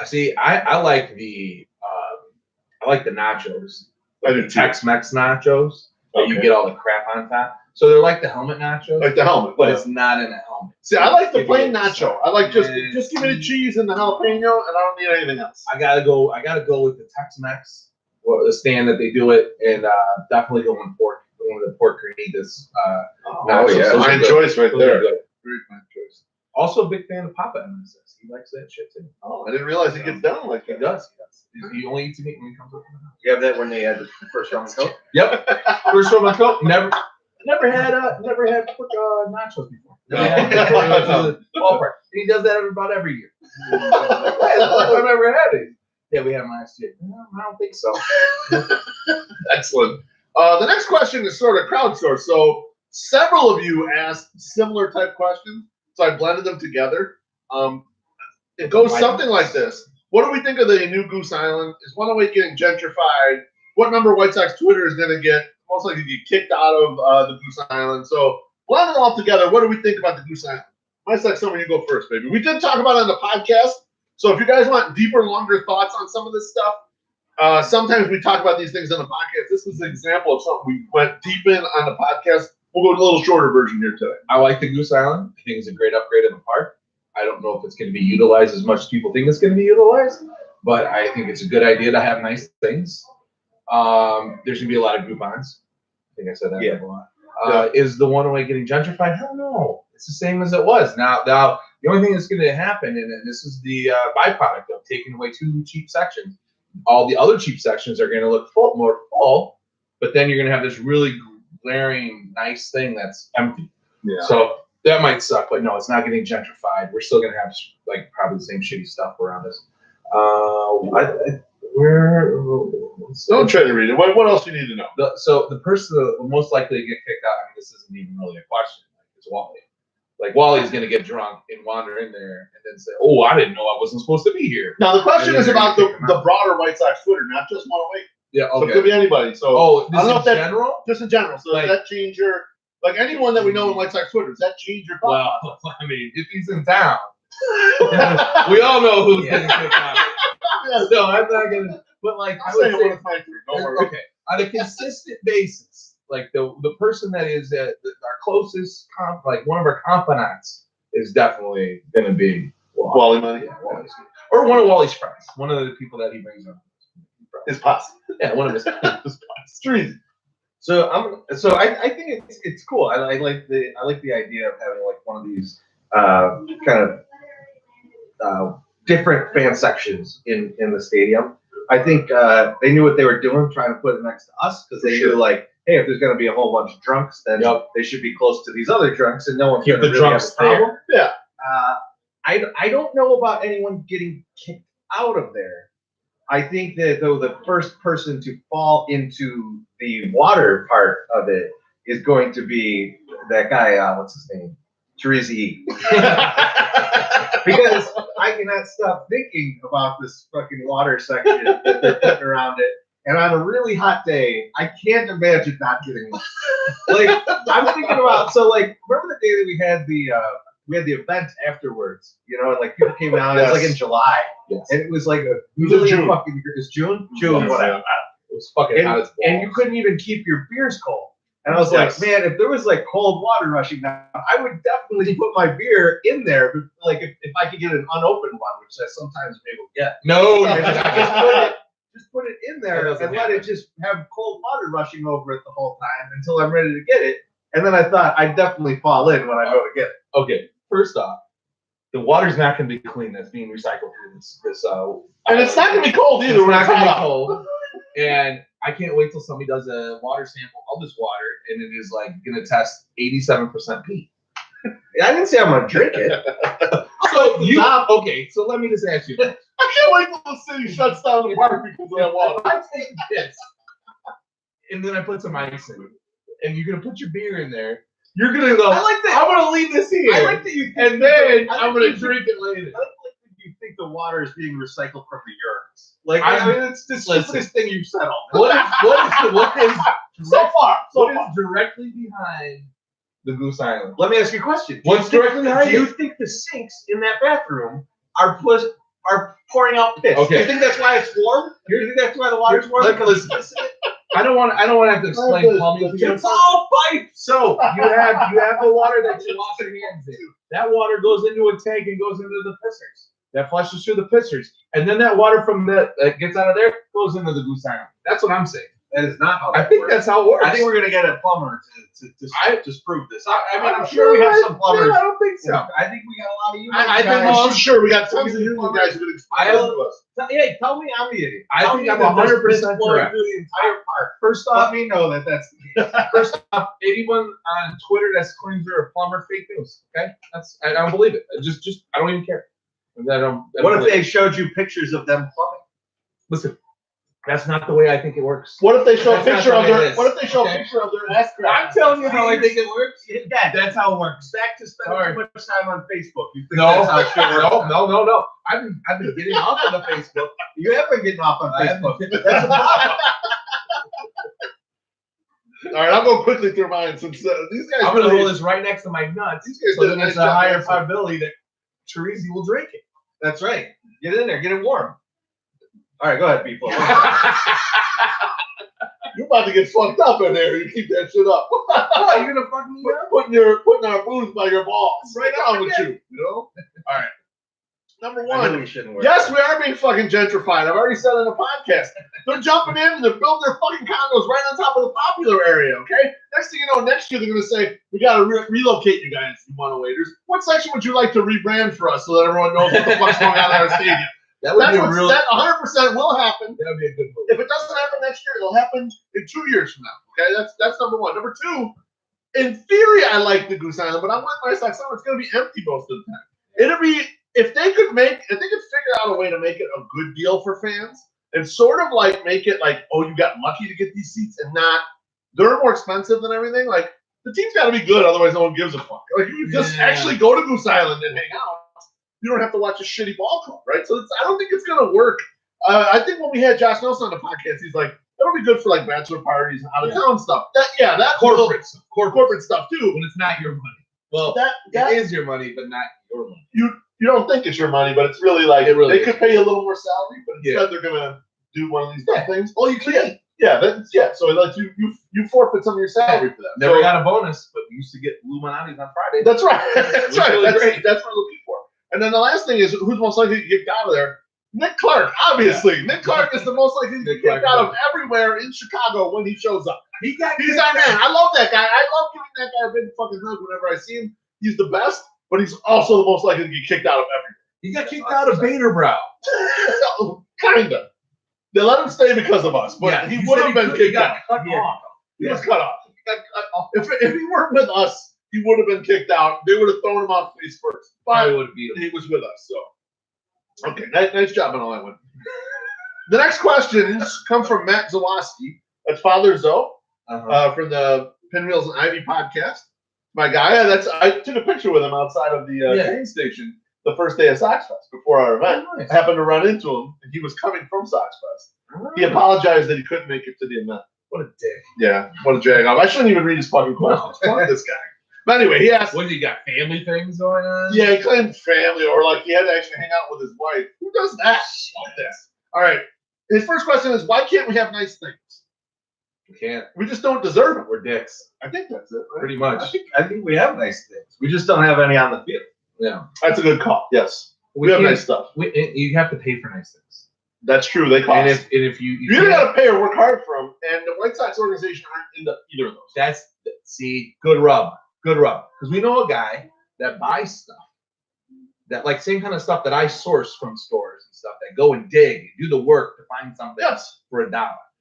See, I like the nachos. I do too. Tex-Mex nachos that you Okay. get all the crap on top. So they're like the helmet nachos, Like the helmet. but it's not in a helmet. See, I like the Give plain me- nacho. I like just Man. give me the cheese and the jalapeno, and I don't need anything else. I gotta go with the Tex-Mex, or the stand that they do it, and definitely go with the pork carnitas. Nachos. yeah. Those are Fine good. choice right Those are there. good. Very fine choice. Also, a big fan of Papa MSS. He likes that shit too. Oh, I didn't realize it gets down like He that. does. He only eats meat when he comes over. You have that when they had the first rum and coke? Yep. First one, Coke. Never had nachos before. Never had to the ballpark. He does that about every year. That's the first time I ever had it. Yeah, we had them last year. No, I don't think so. Excellent. The next question is sort of crowdsourced. So several of you asked similar type questions, so I blended them together. It goes something like this. What do we think of the new Goose Island? Is 108 getting gentrified? What number of White Sox Twitter is going to get? Most likely get kicked out of the Goose Island. So blend it all together. What do we think about the Goose Island? My Sox Summer, you go first, baby. We did talk about it on the podcast. So if you guys want deeper, longer thoughts on some of this stuff, sometimes we talk about these things on the podcast. This was an example of something we went deep in on the podcast. We'll go to a little shorter version here today. I like the Goose Island. I think it's a great upgrade of the park. I don't know if it's going to be utilized as much as people think it's going to be utilized, but I think it's a good idea to have nice things. There's going to be a lot of Groupons. I think I said that a lot. Is the 108 getting gentrified? Hell no. It's the same as it was. Now the only thing that's going to happen, and this is the byproduct of taking away 2 cheap sections, all the other cheap sections are going to look more full, but then you're going to have this really glaring nice thing that's empty. Yeah. So that might suck, but no, it's not getting gentrified. We're still going to have like probably the same shitty stuff around us. Don't try to read it. What else do you need to know? So the person that will most likely to get kicked out, I mean, this isn't even really a question. It's Wally. Like Wally's going to get drunk and wander in there and then say, "Oh, I didn't know I wasn't supposed to be here." Now the question And then is they're about gonna the, kick him the out. broader White Sox Twitter, not just 108. Yeah, So it okay. could be anybody. So Oh, I don't know this if that- in general? just in general. So Like- does that change your anyone that we know in White Sox Twitter? Does that change your thought? Well, I mean, if he's in town, we all know who's getting kicked out. No, I'm not gonna. But like, I I'm would saying say, one of my three. Don't worry. okay, on a consistent basis, like the person that is our closest, like one of our confidants, is definitely going to be Wally money. Yeah, Wally's. Or one of Wally's friends, one of the people that he brings up. His posse. Yeah, one of his. Street. So I think it's cool. I like the idea of having like one of these kind of different fan sections in the stadium. I think they knew what they were doing, trying to put it next to us because they knew like, hey, if there's going to be a whole bunch of drunks, then they should be close to these other drunks, and no one's Keep going to the really have drunks a problem. there. Yeah. I don't know about anyone getting kicked out of there. I think that though the first person to fall into the water part of it is going to be that guy. What's his name? Teresi. Because I cannot stop thinking about this fucking water section that they're putting around it. And on a really hot day, I can't imagine not getting wet. Like I'm thinking about remember the day that we had the event afterwards, and like people came out. It was like in July, and it was like June. fucking. It was June, Yes, whatever. It was fucking hot as balls. And you couldn't even keep your beers cold. And I was like, man, if there was like cold water rushing down, I would definitely put my beer in there. But like if I could get an unopened one, which I sometimes maybe get. No, And just put it in That there doesn't and let it just have cold water rushing over it the whole time until I'm ready to get it. And then I thought I'd definitely fall in when I go to get it. Okay, first off, the water's not going to be clean. That's being recycled through this. And it's not going to be cold either. It's when not it's going to be hot out. cold. And I can't wait till somebody does a water sample of this water, and it is like going to test 87% P. I didn't say I'm gonna drink it. So okay? So let me just ask you this. I can't wait till the city shuts down the park because of that water. If I take this, and then I put some ice in it, and you're gonna put your beer in there, you're gonna go. I like that. I'm gonna leave this here, I like that you and then I I'm like gonna that drink it later. I like that you think the water is being recycled from the urns. Like I I mean, it's the stupidest thing you've said all day. What is So far. directly behind the Goose Island? Let me ask you a question. What's directly behind Do you it? think the sinks in that bathroom are put are pouring out piss. Okay. You think that's why it's warm? You think that's why the water's warm? Because it's piss in it? I don't want to have to explain plumbing to you. It's all pipe. So you have the water that you wash your hands in. That water goes into a tank and goes into the pissers. That flushes through the pissers, and then that water from that gets out of there goes into the Goose Island. That's what I'm saying. That is not how I that think works. that's how it works. I think we're gonna get a plumber to disprove this. I mean, I'm I'm sure we have some plumbers. I don't think so. I think we got a lot of you. I think guys. I'm sure we got tons of union guys who could explain I- it to us. Hey, tell me I'm the idiot. I Tell think me I'm that there's 100% piss flowing correct. through the entire park. First Let off, me know that that's. anyone on Twitter that's claims they're a plumber, fake news. Okay, I don't believe it. Just I don't even care. I don't What if believe they it. showed you pictures of them plumbing? Listen? That's not the way I think it works. What if they show a That's not picture the of way it their? is. What if they show a Okay. picture of their ass crack? I'm telling you how I think it works. Yeah, that's how it works. Back to spending Sorry. too much time on Facebook. You think No, that's how shit works? no. I've been getting off of the Facebook. You have been getting off on I Facebook. haven't- That's a problem. All right, I'll go quickly through mine since these guys. I'm gonna really- hold this right next to my nuts. These guys So did a then nice it's a job higher answering. probability that Teresi will drink it. That's right. Get in there. Get it warm. All right, go ahead, people. You're about to get fucked up in there. You keep that shit up. Oh, you're gonna fuck me up? Putting our booze by your balls. Right on on with you. You know. All right. Number I knew one. we shouldn't work. Yes, we are being fucking gentrified. I've already said it in the podcast. They're jumping in and they're building their fucking condos right on top of the popular area, okay? Next thing you know, next year they're going to say, we got to relocate you guys, you want waiters. What section would you like to rebrand for us so that everyone knows what the fuck's going on at our stadium? That would That's be a what, real. that 100% will happen. That would be a good move. If it doesn't happen next year, it'll happen in 2 years from now, okay? That's number one. Number two, in theory, I like the Goose Island, but I'm with my summer. It's going to be empty most of the time. It'll be, if they could figure out a way to make it a good deal for fans and sort of like make it like, oh, you got lucky to get these seats and not, they're more expensive than everything. Like, the team's got to be good, otherwise no one gives a fuck. Like, you just actually go to Goose Island and hang out. You don't have to watch a shitty ball club, right? So I don't think it's going to work. I think when we had Josh Nelson on the podcast, he's like, that'll be good for like bachelor parties and out of town stuff. That Corporate stuff too. when it's not your money. Well, That it is your money, but not your money. you don't think it's your money, but it's really like It really they is. could pay you a little more salary, but instead Yeah. they're gonna do one of these dumb things. Oh, you can. Yeah. So like you forfeit some of your salary for that. Never So- got a bonus, but we used to get Illuminati's on Friday. That's right. That's right. really That's great. That's what we're looking for. And then the last thing is who's most likely to get out of there? Nick Clark, obviously. Nick Clark is the most likely to Nick get Clark, out of everywhere in Chicago when he shows up. He got He's our man. I love that guy. I love giving that guy a big fucking hug whenever I see him. He's the best, but he's also the most likely to get kicked out of He got kicked out of Baderbrow. everything. Kinda. They let him stay because of us, but he would have been kicked out. cut Yeah. off. He was cut off. He got cut off. If he weren't with us, he would have been kicked out. They would have thrown him off face first. Probably But would have beat him. he was with us, so. Okay, nice job on all that one. The next questions come from Matt Zawoski. That's Father Zoe from the Pinwheels and Ivy podcast. My guy. I took a picture with him outside of the train station the first day of Sox Fest before our event. Nice. I happened to run into him, and he was coming from Sox Fest. He apologized that he couldn't make it to the event. What a dick. Yeah, what a jag off. I shouldn't even read his fucking questions. Fuck this guy. But anyway, he asked. What, you got family things going on? Yeah, he claimed family, or like he had to actually hang out with his wife. Who does that? Fuck this. All right. His first question is, why can't we have nice things? We can't. We just don't deserve it. We're dicks. I think that's it. Right? Pretty much. I think we have nice things. We just don't have any on the field. Yeah. That's a good call. Yes, we have can't- nice stuff. You have to pay for nice things. That's true. They cost. And if you you either got to pay or work hard for them, and the White Sox organization aren't into either of those. good rub. Because we know a guy that buys stuff that like same kind of stuff that I source from stores and stuff that go and dig and do the work to find something Yes. for $1.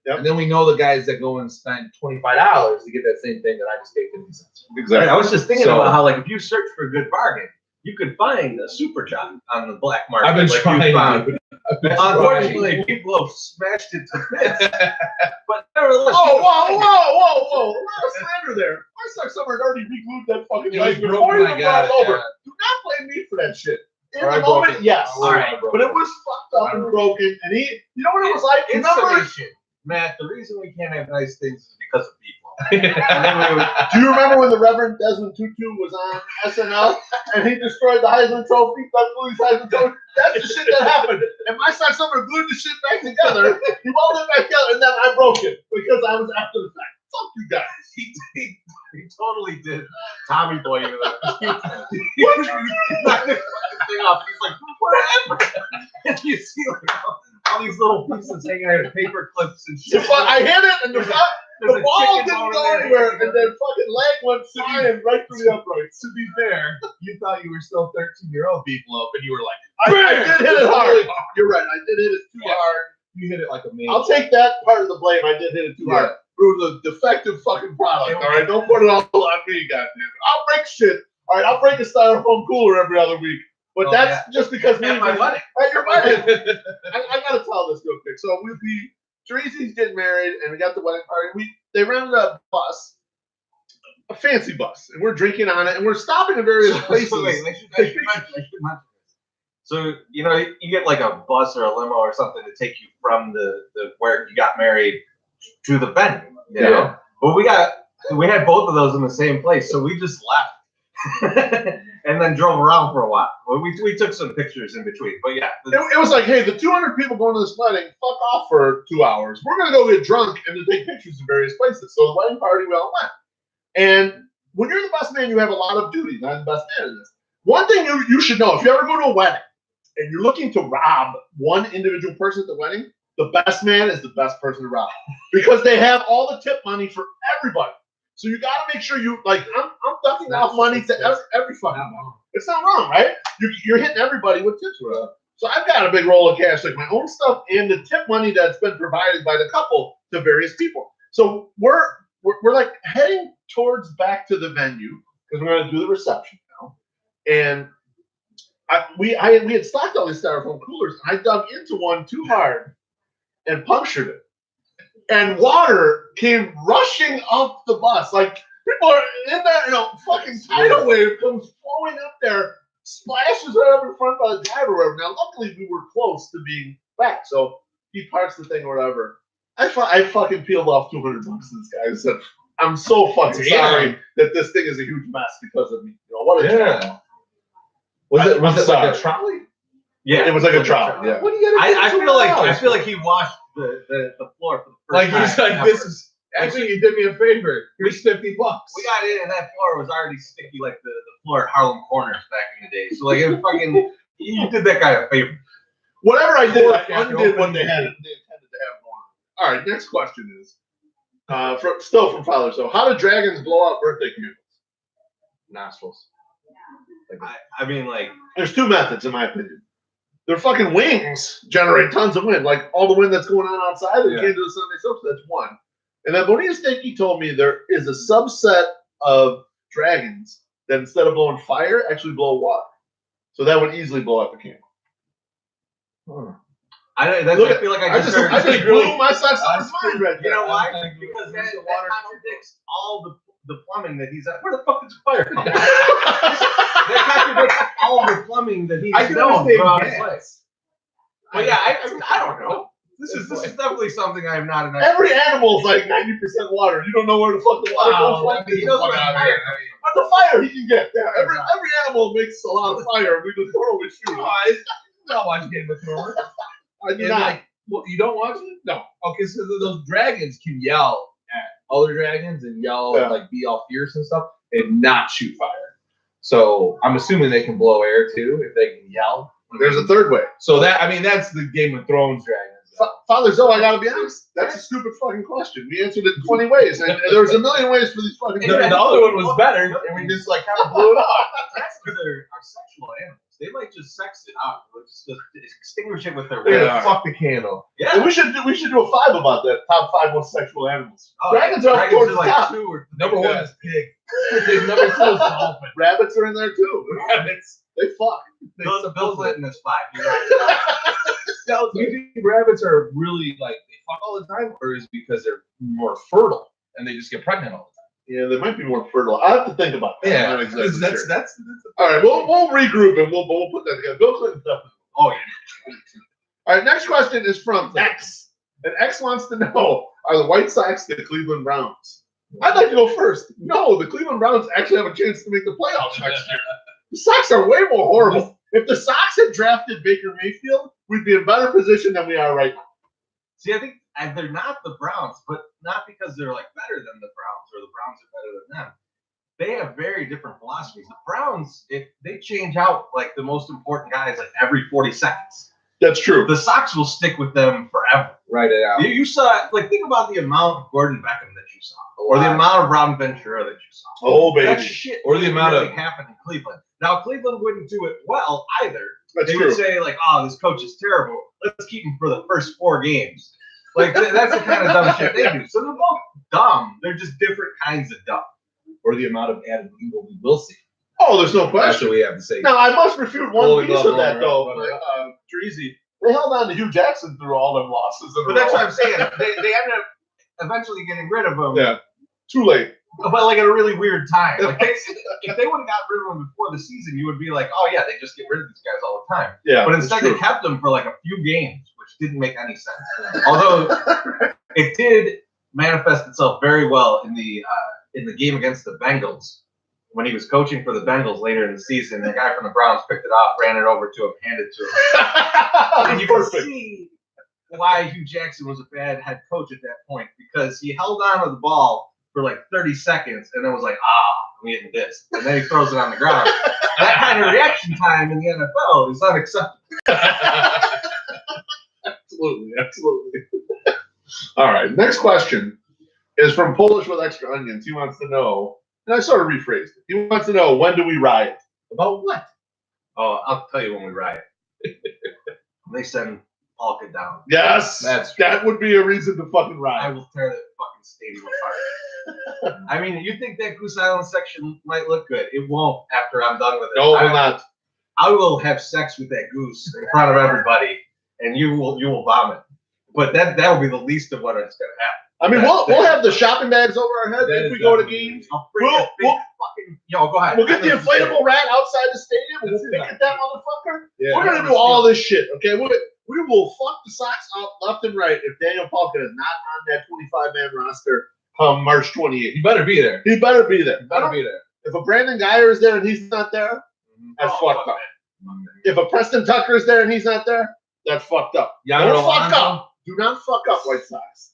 Yep. And then we know the guys that go and spend $25 to get that same thing that I just paid 50 cents. Right, I was just thinking So- about how, like, if you search for a good bargain, you could find a super job on the black market. I've been like trying. you found. dude. Unfortunately, people have smashed it to bits. But nevertheless, Whoa! A lot of slander there. White Sox summer had already re-glued that fucking It was thing before broken. you I even got brought it. it over. Yeah. Do not blame me for that shit. In Or I the broke moment, it. yes. All right. But it was fucked up and broken, and you know what it was like? in Remember? summation, Matt, the reason we can't have nice things is because of people. And then we would, Do you remember when the Reverend Desmond Tutu was on SNL and he destroyed the Heisman Trophy? Louis Heisman Trophy. That's the shit that happened. And my son Summer glued the shit back together. He welded it back together, and then I broke it because I was after the fact. Fuck you guys. he totally did Tommy Boy. He was knocked the fucking thing off. He's like, what happened? And you see like all these little pieces hanging out of paper clips and shit. I hit it, and the There's a ball chicken didn't bone go there. anywhere, and then fucking leg went flying right through the uprights. To be fair, you thought you were still 13-year-old Beefloaf, and you were like, I did hit it hard. You're right. I did hit it too hard. you hit it like a man. I'll take that part of the blame. I did hit it too hard. It was a defective fucking product. All right, don't put it all on me, goddamn. I'll break shit. All right, I'll break a styrofoam cooler every other week, but that's just because me At my wedding. At your wedding. I gotta tell this real quick. So Teresa's getting married, and we got the wedding party. They rented a bus, a fancy bus, and we're drinking on it, and we're stopping in various places. Wait, I should mention this. So, you know, you get like a bus or a limo or something to take you from the where you got married to the venue, you know? But we had both of those in the same place, so we just left and then drove around for a while. We took some pictures in between, but yeah. It was like, hey, the 200 people going to this wedding, fuck off for 2 hours. We're going to go get drunk and then take pictures in various places. So the wedding party, we all went. And when you're the best man, you have a lot of duties. I'm the best man in this. One thing you should know, if you ever go to a wedding and you're looking to rob one individual person at the wedding, the best man is the best person to rob because they have all the tip money for everybody. So you got to make sure you, like, I'm ducking off money to every fucking one. It's not wrong, right? You're hitting everybody with tips. So I've got a big roll of cash, like my own stuff and the tip money that's been provided by the couple to various people. So we're like heading towards back to the venue because we're going to do the reception now. And we had stocked all these styrofoam coolers, and I dug into one too hard and punctured it. And water came rushing up the bus. Like, people are in there, fucking tidal wave comes flowing up there, splashes right up in front by the driver. Whatever. Now, luckily, we were close to being back, so he parks the thing or whatever. I fucking peeled off $200 to this guy. I said, I'm so fucking sorry that this thing is a huge mess because of me. What a job. Was it like a trolley? Yeah, it was like a trolley. Yeah. What do you gotta I feel like he washed the floor for the first time. Like he's like, this is actually you did me a favor. Here's $50. We got in, and that floor was already sticky like the floor at Harlem Corners back in the day. So like, it fucking, you did that guy a favor. Whatever I did, I undid what they intended to have going on. All right, next question is still from Father. So, how do dragons blow out birthday candles? Nostrils. I mean, like, there's two methods, in my opinion. Their fucking wings generate tons of wind, like all the wind that's going on outside. They can't do the Sunday soap, so that's one. And then Bonita Stinky told me there is a subset of dragons that instead of blowing fire, actually blow water. So that would easily blow out the candle. I feel like I just blew my socks off his mind right there. You know why? Because that contradicts all the plumbing that he's at. Where the fuck is fire coming from? That contradicts all the plumbing that he's known throughout his life. But yeah, I don't know. This is definitely something I am not an expert. Every animal's like 90% water. You don't know where the fuck the water goes from. He knows what fire. But the fire he can get. Yeah, every animal makes a lot of fire. We just throw it shoot. I don't watch Game of Thrones. I do not. Like, well, you don't watch it? No. Okay, so those dragons can yell at other dragons and yell and like be all fierce and stuff and not shoot fire. So I'm assuming they can blow air too if they can yell. There's a third way. So that's the Game of Thrones dragons. Father Zoe, I gotta be honest. That's a stupid fucking question. We answered it 20 ways, and there was a million ways for these fucking. The other one was better, and we just like kind of blew it off. That's because they're sexual animals. They might just sex it out. Just extinguish it with their They're will. gonna fuck the candle. Yeah. And we should do a 5 about that. Top 5 most sexual animals. Oh, Dragons are towards the like top. 2 or Number 1 is pig. Number 2 is dolphin. Rabbits are in there too. Rabbits. They fuck. Bill Clinton is 5. Do you think rabbits are really like they fuck all the time, or is it because they're more fertile and they just get pregnant all the time? Yeah, they might be more fertile. I have to think about that. Yeah, I'm not exactly sure. that's all right. We'll regroup and we'll put that together. Bill Clinton definitely. Oh yeah. All right. Next question is from X, and X wants to know: are the White Sox the Cleveland Browns? I'd like to go first. No, the Cleveland Browns actually have a chance to make the playoffs next year. The Sox are way more horrible. If the Sox had drafted Baker Mayfield, we'd be in better position than we are right now. See, I think and they're not the Browns, but not because they're like better than the Browns or the Browns are better than them. They have very different philosophies. The Browns, they change out like the most important guys like every 40 seconds. That's true. The Sox will stick with them forever. Write it out. You saw, like, think about the amount of Gordon Beckham that you saw, or the amount of Robin Ventura that you saw. Oh, baby. That shit Or the didn't amount really of- happened in Cleveland. Now, Cleveland wouldn't do it well either. That's They true. would say, like, oh, this coach is terrible. Let's keep him for the first 4 games. Like, that's the kind of dumb shit they do. So they're both dumb. They're just different kinds of dumb. Or the amount of added evil we will see. Oh, there's no That's question. what we have to say. Now, I must refute one Golden piece Glove of that, winner, though. runner Treasy. They held on to Hugh Jackson through all them losses. But that's what I'm saying. They ended up eventually getting rid of him. Yeah. Too late. But like at a really weird time. Like if they would have got rid of him before the season, you would be like, oh yeah, they just get rid of these guys all the time. Yeah. But that's instead true. they kept them for like a few games, which didn't make any sense. Although it did manifest itself very well in the game against the Bengals. When he was coaching for the Bengals later in the season, the guy from the Browns picked it up, ran it over to him, handed it to him. And you can see why Hugh Jackson was a bad head coach at that point, because he held on to the ball for like 30 seconds and then was like, I'm getting this. And then he throws it on the ground. That kind of reaction time in the NFL is unacceptable. Absolutely. Absolutely. All right. Next question is from Polish with Extra Onions. He wants to know, and I sort of rephrased it. He wants to know, when do we riot? About what? Oh, I'll tell you when we riot. They send Polka down. Yes. That would be a reason to fucking I riot. will tear that fucking stadium apart. I mean, you think that Goose Island section might look good. It won't after I'm done with it. No, we're not. I will have sex with that goose in front of everybody, and you will vomit. But that will be the least of what is going to happen. I mean, we'll have the shopping bags over our heads That if is we go to definitely- games. I'll bring that big fucking. Yo, go ahead. We'll get the inflatable rat outside the stadium. We'll pick at that motherfucker. Yeah. We're gonna do all this shit, okay? We will fuck the Sox up left and right if Daniel Polka is not on that 25-man roster come March 28th. You better be there. He better be there. You better be there. If a Brandon Geyer is there and he's not there, that's fucked up. If a Preston Tucker is there and he's not there, that's fucked up. Yonder Don't fuck Alonso. up. Do not fuck up, White Sox.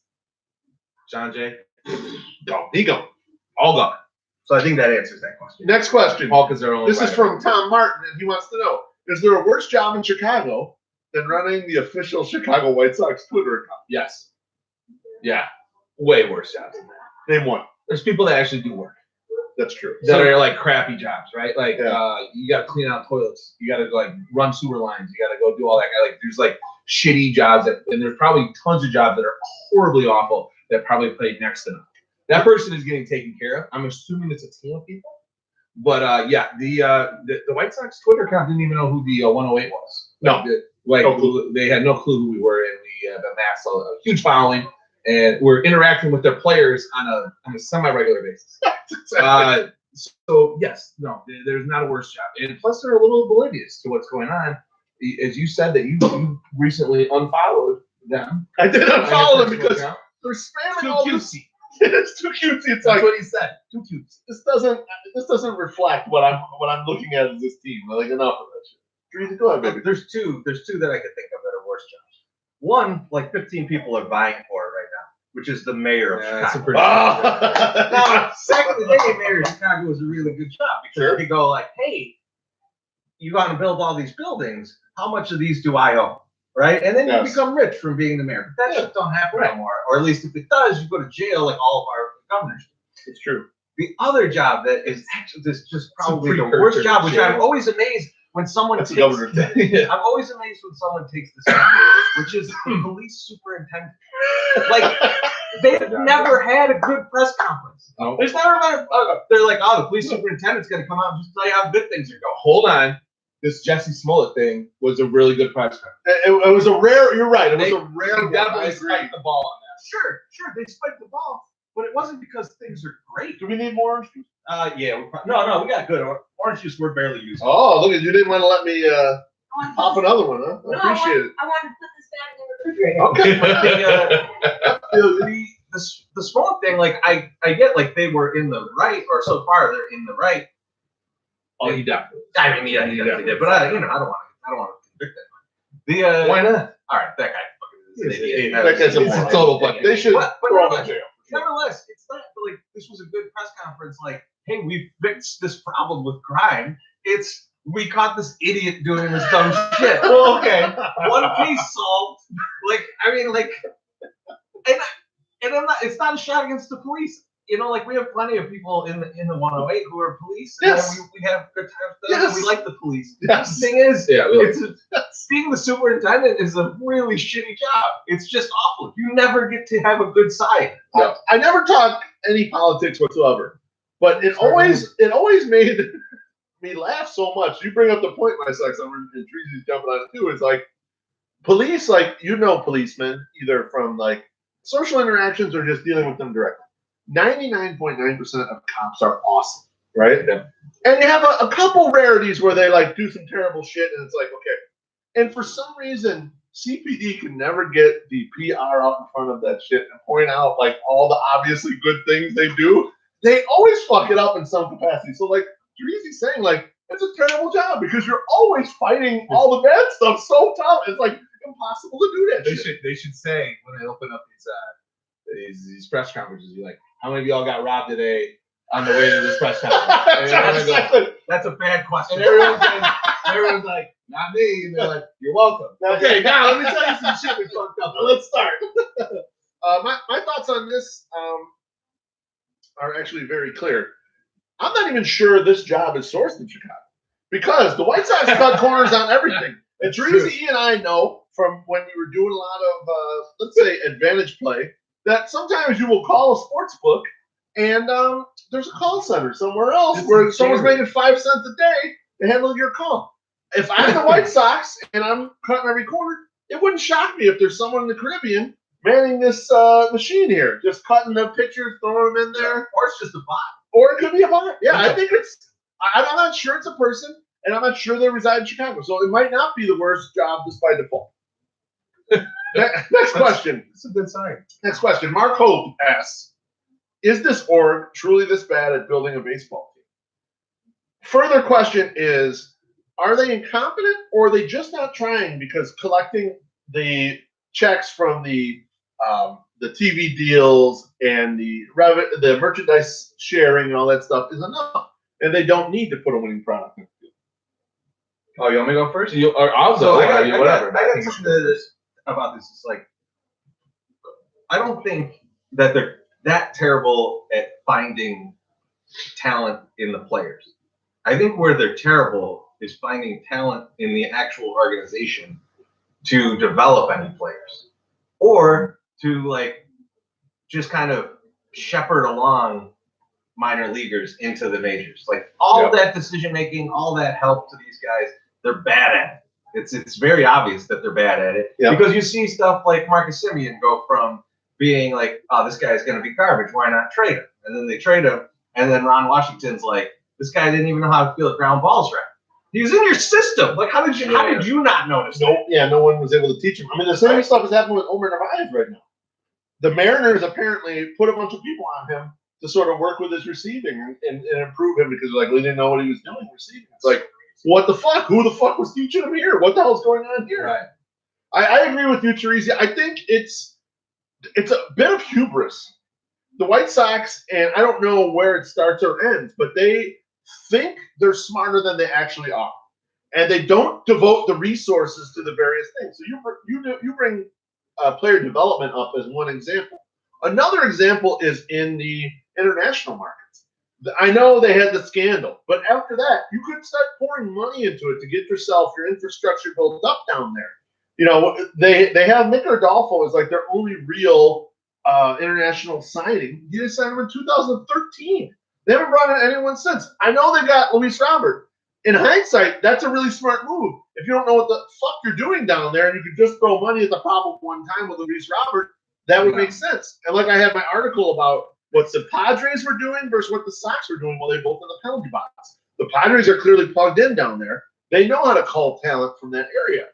John Jay. Go. He go. All gone. So I think that answers that question. Next question. Polka's their own. This is from Tom Martin, and he wants to know, is there a worse job in Chicago than running the official Chicago White Sox Twitter account? Yes. Yeah. Way worse jobs than that. Name one. There's people that actually do work That's true. that are like crappy jobs, right? Like Yeah. you got to clean out toilets, you got to like run sewer lines, you got to go do all that. Like there's like shitty jobs, and there's probably tons of jobs that are horribly awful that probably pay next to nothing. That person is getting taken care of. I'm assuming it's a team of people. But yeah, the White Sox Twitter account didn't even know who the 108 was. No. They had no clue who we were, and we have amassed a huge following, and we're interacting with their players on a semi-regular basis. So yes, no, there's not a worse job, and plus they're a little oblivious to what's going on. As you said that you recently unfollowed them. I did not follow them on your because personal account. they're spamming Too all cutesy. this. It's too cutesy. It's That's like what he said. Too cutesy. this doesn't reflect what I'm looking at as this team. Like enough of that shit. Drew, go ahead, baby. There's two that I could think of that are worse jobs. One, like 15 people are vying for it right now, which is the mayor of Yeah, it's a Chicago. pretty. Now, second, the day mayor of Chicago is a really good job because Sure. they go like, hey, you want to build all these buildings. How much of these do I own? Right? And then Yes. you become rich from being the mayor. But that shit don't happen Right. anymore. Or at least if it does, you go to jail like all of our governors. It's true. The other job that is actually this just probably the precursor worst to job, which jail. I'm always amazed when someone That's the takes. governor. Yeah. I'm always amazed when someone takes this, job, which is the police superintendent. Like they've never had a good press conference. No. There's never been. They're like, oh, the police superintendent's going to come out and just tell you how good things are going. Hold on. This Jesse Smollett thing was a really good press conference. It was a rare. You're right. It was They- a rare. They one. definitely I agree. spiked the ball on Sure, they spiked the ball, but it wasn't because things are great. Do we need more orange juice? Yeah, no, we got good orange juice. We're barely using. Oh, look at you! Didn't want to let me I wanted to pop put another one, huh? this- I appreciate it. I wanted to put this back in the refrigerator. Okay. The the smoke thing, like I get like they were in the right, or so far they're in the right. Oh, he definitely. I mean, yeah, he definitely did, but I don't want to convict that. Why not? All right, that guy fucking is an idiot. That guy's a It's a moron. total fucking. They should But throw him in jail. nevertheless, it's not like this was a good press conference. Like, hey, we fixed this problem with crime. It's we caught this idiot doing this dumb shit. Well, okay, one case solved. Like, I mean, like, and I'm not. It's not a shot against the police. You know, like we have plenty of people in the 108 who are police. Yes. And we have good times. Yes. We like the police. Yes. The thing is, Yeah, being the superintendent is a really shitty job. It's just awful. You never get to have a good side. I never talk any politics whatsoever, but it always made me laugh so much. You bring up the point, my sex, and Treasy's jumping on it too. It's like police, like policemen, either from like social interactions or just dealing with them directly. 99.9% of cops are awesome, right? Yeah. And you have a couple rarities where they like do some terrible shit, and it's like okay. And for some reason, CPD can never get the PR out in front of that shit and point out like all the obviously good things they do. They always fuck it up in some capacity. So like Teresa's saying, like it's a terrible job because you're always fighting all the bad stuff so tough. It's like impossible to do that. They should say when they open up these press conferences, you're like, how many of y'all got robbed today on the way to this press conference? And That's a bad question. everyone's like, not me. And they're like, you're welcome. Okay, now let me tell you some shit we fucked up. Now, let's start. My thoughts on this are actually very clear. I'm not even sure this job is sourced in Chicago because the White Sox cut corners on everything. And Teresa E and I know from when we were doing a lot of, let's say, advantage play, that sometimes you will call a sports book and there's a call center somewhere else where someone's making 5 cents a day to handle your call. If I'm the White Sox and I'm cutting every corner, it wouldn't shock me if there's someone in the Caribbean manning this machine here, just cutting the pictures, throwing them in there. Or it's just a bot. Or it could be a bot. Yeah, I think I'm not sure it's a person, and I'm not sure they reside in Chicago. So it might not be the worst job just by default. Next question. It's a good sign. Next question. Mark Hope asks, is this org truly this bad at building a baseball team? Further question is, are they incompetent or are they just not trying because collecting the checks from the TV deals and the merchandise sharing and all that stuff is enough, and they don't need to put a winning product in the field? Oh, you want me to go first? I'll So go. I got Whatever. something about this. It's like I don't think that they're that terrible at finding talent in the players. I think where they're terrible is finding talent in the actual organization to develop any players or to like just kind of shepherd along minor leaguers into the majors. Like all that decision making, all that help to these guys, they're bad at it. It's very obvious that they're bad at it because you see stuff like Marcus Semien go from being like, oh, this guy's going to be garbage. Why not trade him? And then they trade him. And then Ron Washington's like, this guy didn't even know how to field ground balls right. He was in your system. Like, how did you not notice that? No one was able to teach him. I mean, the same stuff is happening with Omer Narvaez right now. The Mariners apparently put a bunch of people on him to sort of work with his receiving and improve him because like we didn't know what he was doing receiving. It's like, what the fuck? Who the fuck was teaching him here? What the hell's going on here? Right. I agree with you, Teresa. I think it's a bit of hubris. The White Sox, and I don't know where it starts or ends, but they think they're smarter than they actually are, and they don't devote the resources to the various things. So you bring player development up as one example. Another example is in the international markets. I know they had the scandal, but after that, you could start pouring money into it to get yourself your infrastructure built up down there. You know, they have Nick Rodolfo as like their only real international signing. He just signed him in 2013. They haven't brought in anyone since. I know they got Luis Robert. In hindsight, that's a really smart move. If you don't know what the fuck you're doing down there and you could just throw money at the problem one time with Luis Robert, that would make sense. And like I had my article about what the Padres were doing versus what the Sox were doing while they both in the penalty box. The Padres are clearly plugged in down there. They know how to cull talent from that area.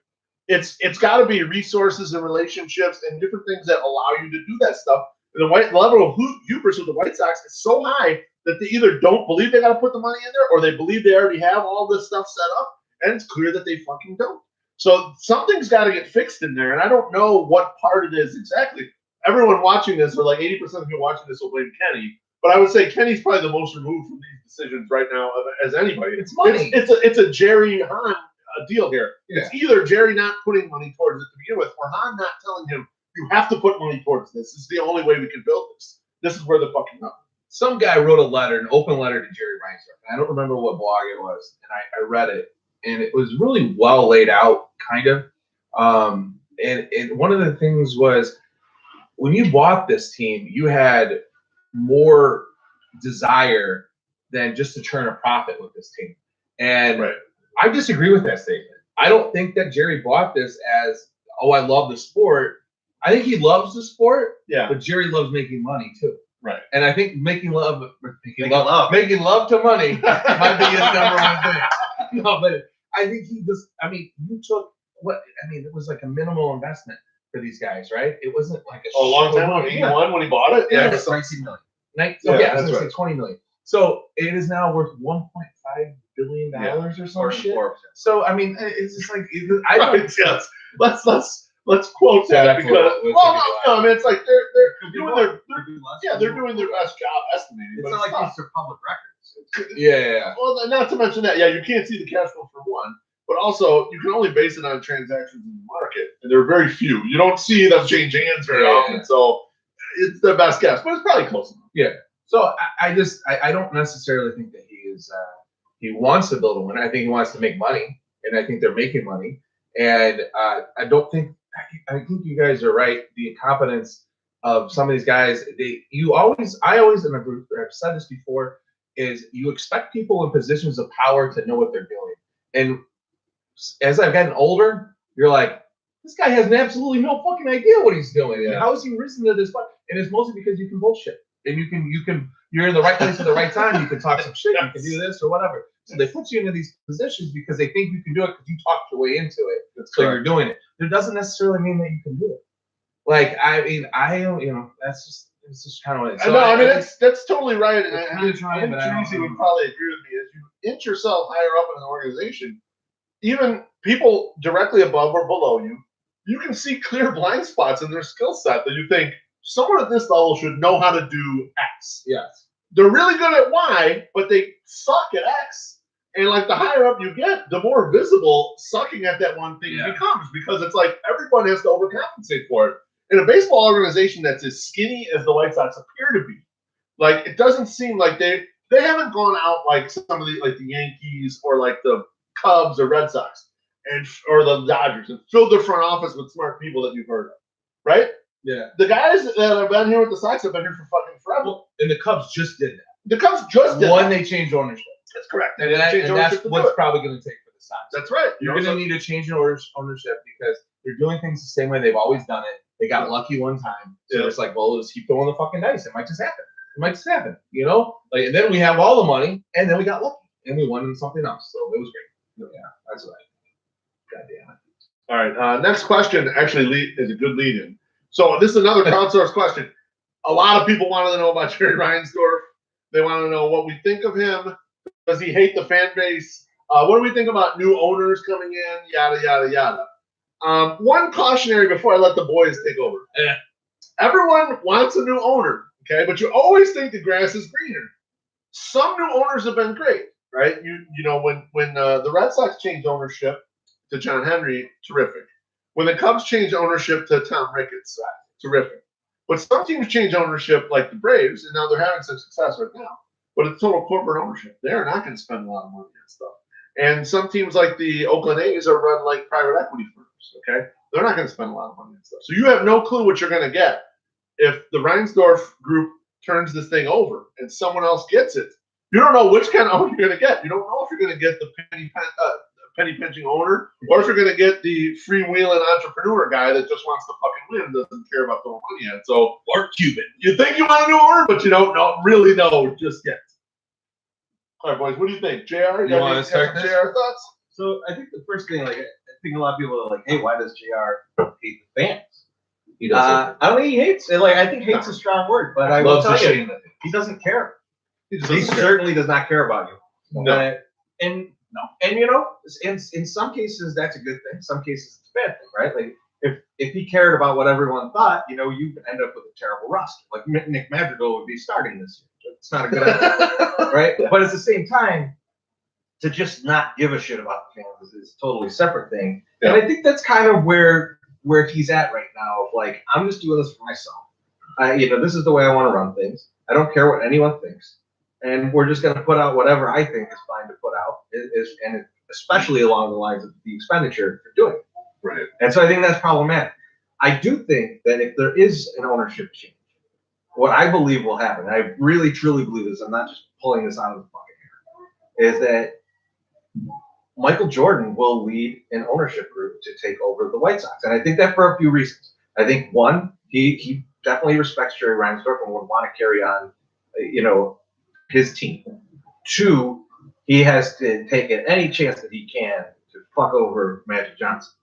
It's got to be resources and relationships and different things that allow you to do that stuff. The level of hubris with the White Sox is so high that they either don't believe they got to put the money in there, or they believe they already have all this stuff set up, and it's clear that they fucking don't. So something's got to get fixed in there, and I don't know what part it is exactly. Everyone watching this, or like 80% of people watching this, will blame Kenny, but I would say Kenny's probably the most removed from these decisions right now as anybody. It's money. It's a Jerry Hahn deal here. Yeah. It's either Jerry not putting money towards it to begin with, or Hahn not telling him, you have to put money towards this. This is the only way we can build this. This is where the fucking up. Some guy wrote a letter, an open letter to Jerry Reinsdorf. I don't remember what blog it was, and I read it, and it was really well laid out, kind of. And one of the things was, when you bought this team, you had more desire than just to turn a profit with this team. And Right. I disagree with that statement. I don't think that Jerry bought this as, oh, I love the sport. I think he loves the sport, Yeah. but Jerry loves making money too. Right. And I think making love to money might be his number one thing. No, but I think he just, I mean, you took it was like a minimal investment for these guys, right? It wasn't like A long time ago, Yeah. when he bought it? Yeah. It was $19 million. Yeah, Yeah, I was that's gonna say 20 million. So it is now worth $1.5 billion or some shit. 4%. So I mean, it's just like I don't. Right, yes. Let's quote Yeah, that that's because what- no, I mean it's like they're doing their Could be less, yeah, could be they're more. doing their best job estimating. It's but not like tough. these are public records. Yeah. Well, not to mention that, yeah, you can't see the cash flow for one, but also you can only base it on transactions in the market, and there are very few. You don't see them change hands very Yeah. often, so it's the best guess, but it's probably close enough. So I don't necessarily think that he wants to build a winner. I think he wants to make money, and I think they're making money. And I think you guys are right. The incompetence of some of these guys, I always, and I've said this before, is you expect people in positions of power to know what they're doing. And as I've gotten older, you're like, this guy has absolutely no fucking idea what he's doing. Yeah. How has he risen to this point? And it's mostly because you can bullshit. And you're in the right place at the right time. You can talk some shit. You can do this or whatever. So they put you into these positions because they think you can do it because you talked your way into it. So you're doing it. It doesn't necessarily mean that you can do it. Like, I mean, it's just kind of what it is. I know, I mean that's totally right, and I'm I think trying, but I don't Teresi know. would probably agree with me. As you inch yourself higher up in an organization, even people directly above or below you, you can see clear blind spots in their skill set that you think someone at this level should know how to do X. Yes. They're really good at Y, but they suck at X. And like the higher up you get, the more visible sucking at that one thing becomes, because it's like everyone has to overcompensate for it. In a baseball organization that's as skinny as the White Sox appear to be, like it doesn't seem like they haven't gone out like some of the like the Yankees or like the Cubs or Red Sox or the Dodgers and filled their front office with smart people that you've heard of, right? Yeah. The guys that have been here with the Sox have been here for fucking forever. Well, and the Cubs just did that. The Cubs just did One, that. they changed ownership. That's correct. And, They changed that's ownership to do what's it. probably going to take for the Sox. That's right. You're going to need to change ownership because they're doing things the same way they've always done it. They got lucky one time. So Yeah. it's like, well, let's keep throwing the fucking dice. It might just happen. You know? Like, and then we have all the money, and then we got lucky. And we won in something else. So it was great. Yeah, that's right. God damn it. All right. Next question actually is a good lead-in. So this is another crowdsourced question. A lot of people wanted to know about Jerry Reinsdorf. They want to know what we think of him. Does he hate the fan base? What do we think about new owners coming in? Yada, yada, yada. One cautionary before I let the boys take over. Everyone wants a new owner, okay? But you always think the grass is greener. Some new owners have been great, right? You know, when the Red Sox changed ownership to John Henry, terrific. When the Cubs changed ownership to Tom Ricketts, terrific. But some teams change ownership, like the Braves, and now they're having some success right now. But it's total corporate ownership. They're not going to spend a lot of money on stuff. And some teams like the Oakland A's are run like private equity firms, okay? They're not going to spend a lot of money on stuff. So you have no clue what you're going to get. If the Reinsdorf group turns this thing over and someone else gets it, you don't know which kind of owner you're going to get. You don't know if you're going to get the penny pinching owner, or if you're going to get the freewheeling entrepreneur guy that just wants to fucking win and doesn't care about throwing money at. So, Or Cuban. you think you want a new owner, but you don't really know just yet. All right, boys, what do you think? JR, You wanna start some this? JR thoughts? So I think the first thing, like, I think a lot of people are like, hey, why does JR hate the fans? He doesn't. I don't think he hates. Like I think hate's a strong word, but I will Loves tell to you, shame it. he doesn't care. He just He doesn't care. certainly does not care about you. No. And you know, in some cases that's a good thing. Some cases it's a bad thing, right? Like if he cared about what everyone thought, you know, you end up with a terrible roster. Like Nick Madrigal would be starting this year. It's not a good idea, right? But at the same time, to just not give a shit about the fans is a totally separate thing. Yeah. And I think that's kind of where he's at right now. Like I'm just doing this for myself. You know, this is the way I want to run things. I don't care what anyone thinks. And we're just going to put out whatever I think is fine to put out, and especially along the lines of the expenditure for doing it. Right. And so I think that's problematic. I do think that if there is an ownership change, what I believe will happen, I really truly believe this, I'm not just pulling this out of the fucking air, is that Michael Jordan will lead an ownership group to take over the White Sox. And I think that for a few reasons. I think one, he definitely respects Jerry Reinsdorf and would want to carry on, you know, his team. Two, he has to take any chance that he can to fuck over Magic Johnson.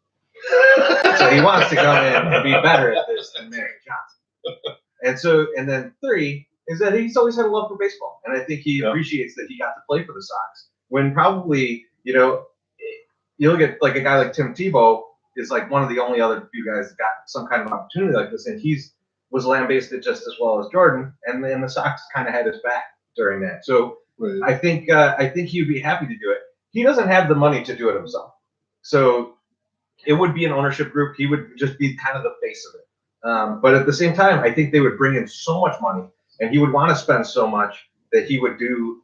So he wants to come in and be better at this than Magic Johnson. And then three is that he's always had a love for baseball, and I think he appreciates that he got to play for the Sox when probably, you know, you look at like a guy like Tim Tebow is like one of the only other few guys that got some kind of opportunity like this, and was lambasted just as well as Jordan, and then the Sox kind of had his back during that. So Right. I think he would be happy to do it. He doesn't have the money to do it himself, so it would be an ownership group. He would just be kind of the face of it. But at the same time, I think they would bring in so much money, and he would want to spend so much that he would do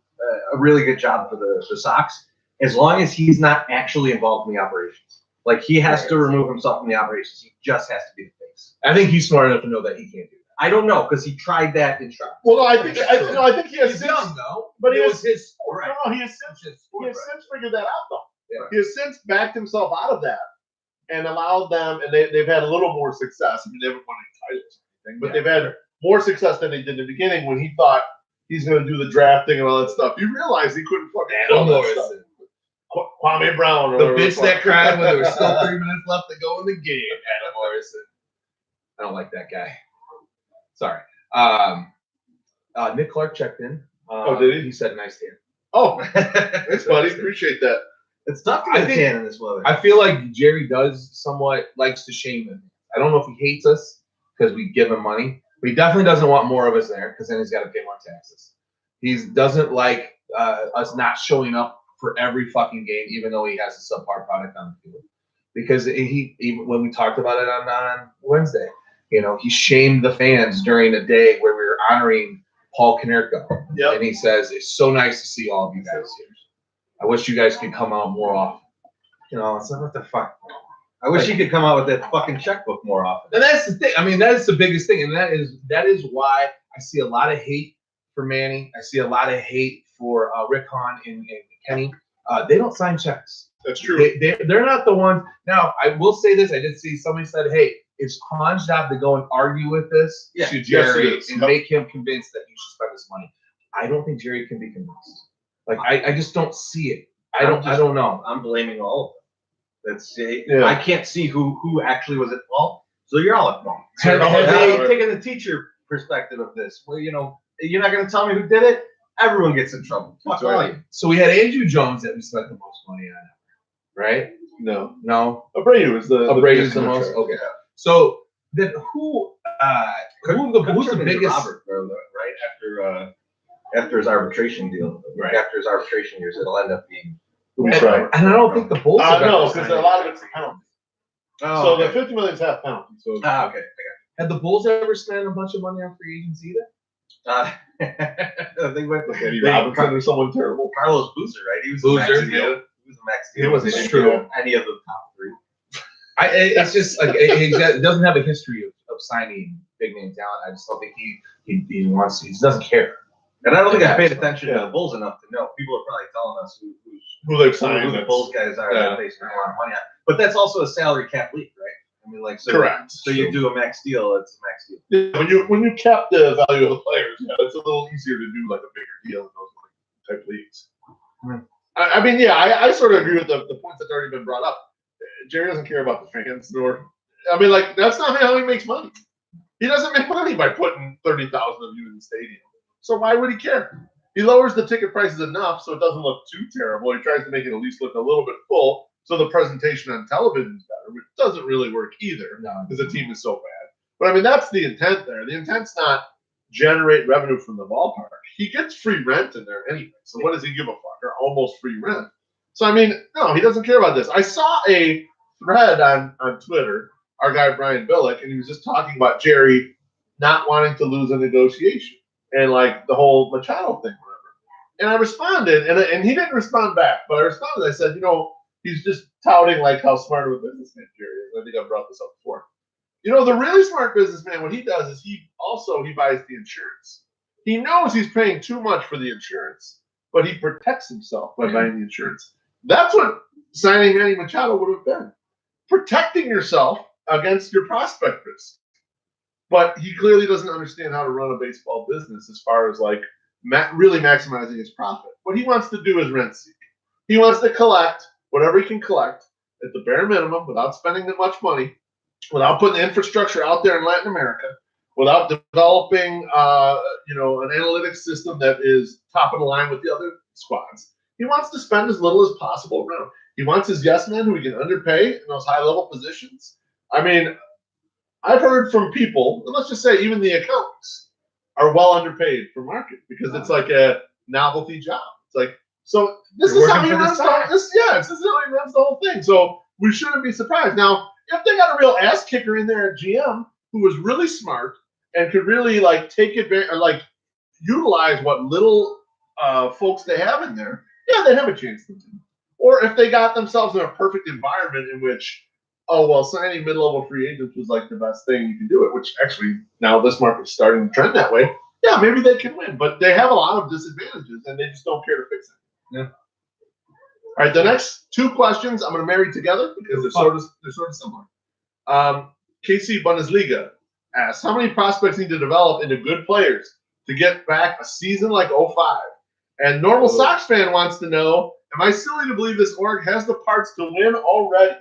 a really good job for the Sox, as long as he's not actually involved in the operations. Like he has to remove himself from the operations. He just has to be the face. I think he's smart enough to know that he can't do that. I don't know because he tried that in Charlotte. Well, no, I think he has He's since, young though, but he it has, was his sport. no, he has since figured that out though. Yeah. He has since backed himself out of that and allowed them, and they've had a little more success. I mean, they haven't won any titles or anything, but they've had more success than they did in the beginning when he thought he's going to do the drafting and all that stuff. You realize he couldn't fucking do all that stuff. Kwame Brown, or The bitch that cried when there was still 3 minutes left to go in the game. Adam Morrison. I don't like that guy. Sorry. Nick Clark checked in. Oh, did he? He said nice hand. Oh, thanks, buddy. Appreciate that. It's tough to I get a think- tan in this weather. I feel like Jerry does somewhat likes to shame him. I don't know if he hates us because we give him money, but he definitely doesn't want more of us there because then he's got to pay more taxes. He doesn't like us not showing up for every fucking game, even though he has a subpar product on the field. Because even when we talked about it on Wednesday, you know, he shamed the fans during a day where we were honoring Paul Konerko. Yep. And he says, it's so nice to see all of you guys here. I wish you guys could come out more often. You know, it's like, what the fuck? I wish he could come out with that fucking checkbook more often. And that's the thing. I mean, that is the biggest thing. And that is why I see a lot of hate for Manny. I see a lot of hate for Rick Hahn and Kenny. They don't sign checks. That's true. They're not the ones. Now, I will say this. I did see somebody said, hey, it's Hahn's job to go and argue with this to Jerry it is. and make him convinced that he should spend this money. I don't think Jerry can be convinced. Like, I just don't see it. I don't know. I'm blaming all of them. That's Yeah. I can't see who actually was at fault. So you're all at fault. Have Now, taking the teacher perspective of this, well, you know, you're not going to tell me who did it. Everyone gets in trouble. Fuck all you. So we had Andrew Jones that we spent the most money on, right? No. No, Abreu is the Abreu's the biggest most. Okay. So then who's the biggest? Robert, right after his arbitration deal, Right. after his arbitration years, it'll end up being. That's right. And I don't think the Bulls. have No, ever because signed a lot of it's a penalty. Oh, So okay. the 50 million is half penalty. So Okay. Had the Bulls ever spent a bunch of money on free agents either? They went with Eddie Robinson or someone terrible. Carlos Boozer, right? He was Boozer, a max deal. yeah. He was a max He deal. wasn't He didn't true. do any of the top three. It's just like he doesn't have a history of signing big name talent. I just don't think he wants. He just doesn't care. And I don't think I Yeah. paid attention to Yeah. the Bulls enough to know. People are probably telling us Who they've who signed. the that's- Bulls guys are yeah. that facing a lot of money on. But that's also a salary cap league, right? I mean, like, so, Correct. So you do a max deal, it's a max deal. Yeah, when you cap the value of the players, yeah, it's a little easier to do like a bigger deal in those type leagues. Hmm. I mean, yeah, I sort of agree with the points that's already been brought up. Jerry doesn't care about the fans, nor I mean, like that's not how he makes money. He doesn't make money by putting 30,000 of you in the stadium. So why would he care? He lowers the ticket prices enough so it doesn't look too terrible. He tries to make it at least look a little bit full so the presentation on television is better, which doesn't really work either because the team is so bad. But I mean, that's the intent there. The intent's not generate revenue from the ballpark. He gets free rent in there anyway. So what does he give a fuck? Or almost free rent. So I mean, no, he doesn't care about this. I saw a thread on Twitter, our guy Brian Billick, and he was just talking about Jerry not wanting to lose a negotiation and like the whole Machado thing, whatever. And I responded, and he didn't respond back, but I responded. I said, you know, he's just touting like how smart of a businessman Jerry is. I think I brought this up before. You know, the really smart businessman, what he does is he buys the insurance. He knows he's paying too much for the insurance, but he protects himself by buying the insurance. That's what signing Manny Machado would have been. Protecting yourself against your prospect risk. But he clearly doesn't understand how to run a baseball business as far as like really maximizing his profit. What he wants to do is rent seek. He wants to collect whatever he can collect at the bare minimum without spending that much money, without putting the infrastructure out there in Latin America, without developing an analytics system that is top of the line with the other squads. He wants to spend as little as possible around. He wants his yes men who he can underpay in those high level positions. I mean, I've heard from people, and let's just say even the accountants are well underpaid for market because it's like a novelty job. It's like, so this is how he runs this is how he runs the whole thing. So we shouldn't be surprised. Now, if they got a real ass kicker in there at GM who was really smart and could really like take advantage or like utilize what little folks they have in there, yeah, they'd have a chance to do. Or if they got themselves in a perfect environment in which, signing mid-level free agents was like the best thing you can do it, which actually now this market's starting to trend that way. Yeah, maybe they can win, but they have a lot of disadvantages and they just don't care to fix it. Yeah. All right, the next two questions I'm going to marry together because they're sort of similar. KC Bundesliga asks, how many prospects need to develop into good players to get back a season like 05? And Normal Sox fan wants to know, am I silly to believe this org has the parts to win already?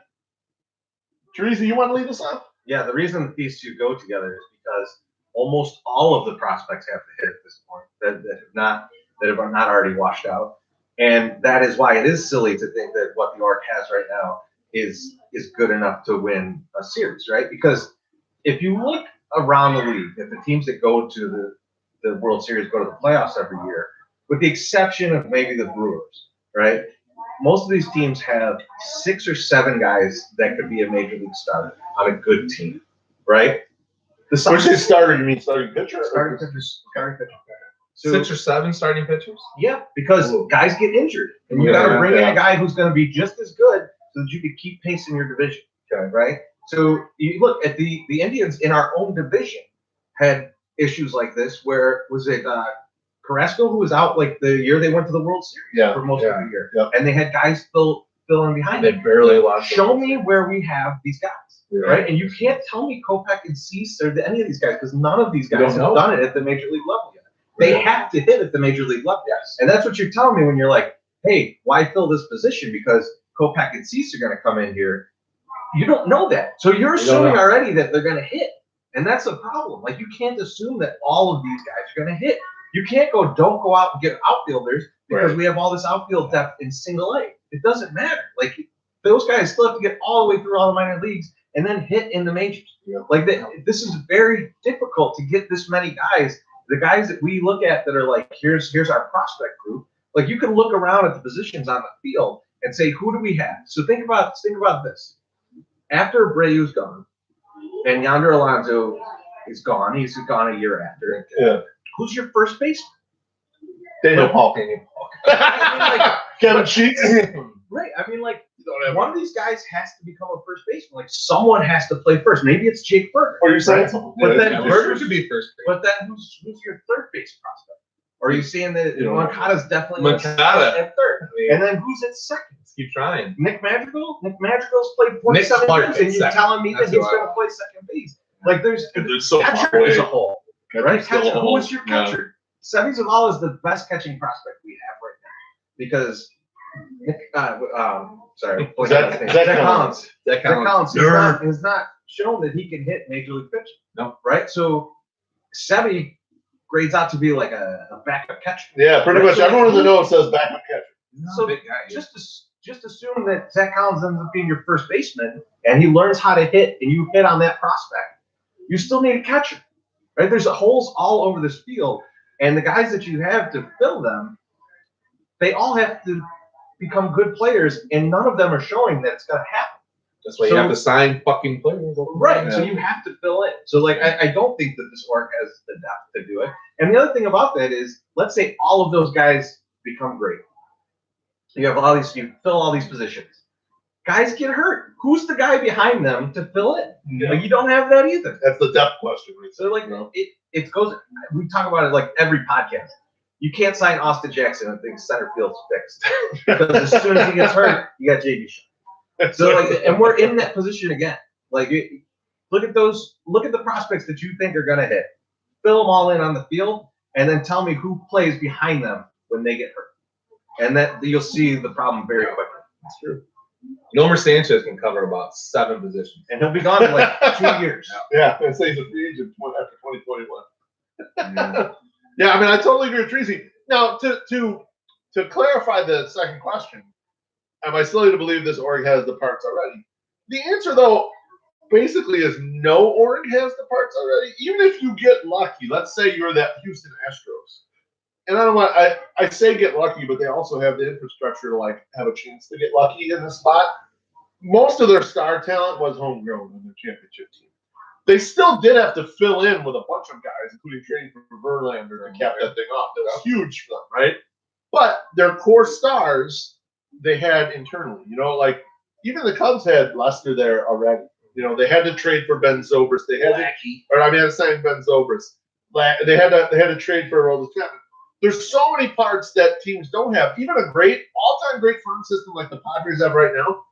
Teresa, you want to lead us off? Yeah, the reason that these two go together is because almost all of the prospects have to hit at this point that have not already washed out. And that is why it is silly to think that what the org has right now is good enough to win a series, right? Because if you look around the league, if the teams that go to the World Series go to the playoffs every year, with the exception of maybe the Brewers, right? Most of these teams have 6 or 7 guys that could be a major league starter on a good team, right? When you say starter, you mean starting pitcher? Starting pitchers. So, 6 or 7 starting pitchers? Yeah, because guys get injured, and you got to bring in a guy who's going to be just as good so that you can keep pace in your division, right? So you look at the Indians in our own division had issues like this. Where was it? Carrasco, who was out like the year they went to the World Series for most of the year, and they had guys filling behind. They barely lost. Show me where we have these guys, right? And you can't tell me Kopech and Cease or any of these guys because none of these guys have done it at the major league level yet. They have to hit at the major league level, and that's what you're telling me when you're like, "Hey, why fill this position? Because Kopech and Cease are going to come in here." You don't know that, so you're assuming already that they're going to hit, and that's the problem. Like you can't assume that all of these guys are going to hit. You can't don't go out and get outfielders because we have all this outfield depth in single A. It doesn't matter. Like those guys still have to get all the way through all the minor leagues and then hit in the majors. Yeah. Like this is very difficult to get this many guys. The guys that we look at that are like, here's our prospect group. Like you can look around at the positions on the field and say, who do we have? So think about this. After Abreu's gone and Yonder Alonso is gone, he's gone a year after. Yeah. Who's your first baseman? Daniel Paul. Kevin Sheets. Right. I mean, like, one of these guys has to become a first baseman. Like, someone has to play first. Maybe it's Jake Burger. Or you're saying but then Burger should be first base. But then who's your third base prospect? Or are you saying that Moncada's definitely Moncada at third? And then who's at second? Keep trying. Nick Madrigal? Nick Madrigal's played 47 games, and you're telling me that he's going to play second base. Like, there's so catcher as a whole. Right? Catcher. Who is your catcher? Sevy Zavala is the best catching prospect we have right now because Nick, Zach Collins. Zach Collins has not shown that he can hit major league pitching. No. Right? So Sebi grades out to be like a backup catcher. Yeah, pretty much. Everyone in the know says backup catcher. So big guy. just assume that Zach Collins ends up being your first baseman and he learns how to hit and you hit on that prospect. You still need a catcher. Right? There's holes all over this field. And the guys that you have to fill them, they all have to become good players, and none of them are showing that it's going to happen. That's why you have to sign fucking players. Right. So you have to fill in. So, like, I don't think that this org has the depth to do it. And the other thing about that is, let's say all of those guys become great. You have all these, you fill all these positions. Guys get hurt. Who's the guy behind them to fill in? Yeah. Like, you don't have that either. That's the depth question. Right? So, like, it goes. We talk about it like every podcast. You can't sign Austin Jackson and think center field's fixed because as soon as he gets hurt, you got JB Shaw. So, like, and we're in that position again. Like, look at the prospects that you think are going to hit. Fill them all in on the field, and then tell me who plays behind them when they get hurt. And that you'll see the problem very quickly. That's true. Nomer Sanchez can cover about 7 positions. And he'll be gone in like 2 years. Yeah, and say he's a free agent after 2021. Yeah, I mean, I totally agree with Treasy. Now, to clarify the second question, am I silly to believe this org has the parts already? The answer, though, basically is no org has the parts already. Even if you get lucky, let's say you're that Houston Astros. And I don't want I say get lucky, but they also have the infrastructure to like have a chance to get lucky in this spot. Most of their star talent was homegrown in the championship team. They still did have to fill in with a bunch of guys, including trading for Verlander to cap that thing off. That was huge for them, right? But their core stars they had internally. You know, like even the Cubs had Lester there already. You know, they had to trade for Ben Zobrist. They had to sign Ben Zobrist. They had to trade for Aroldis Chapman. There's so many parts that teams don't have. Even a great all-time great farm system like the Padres have right now.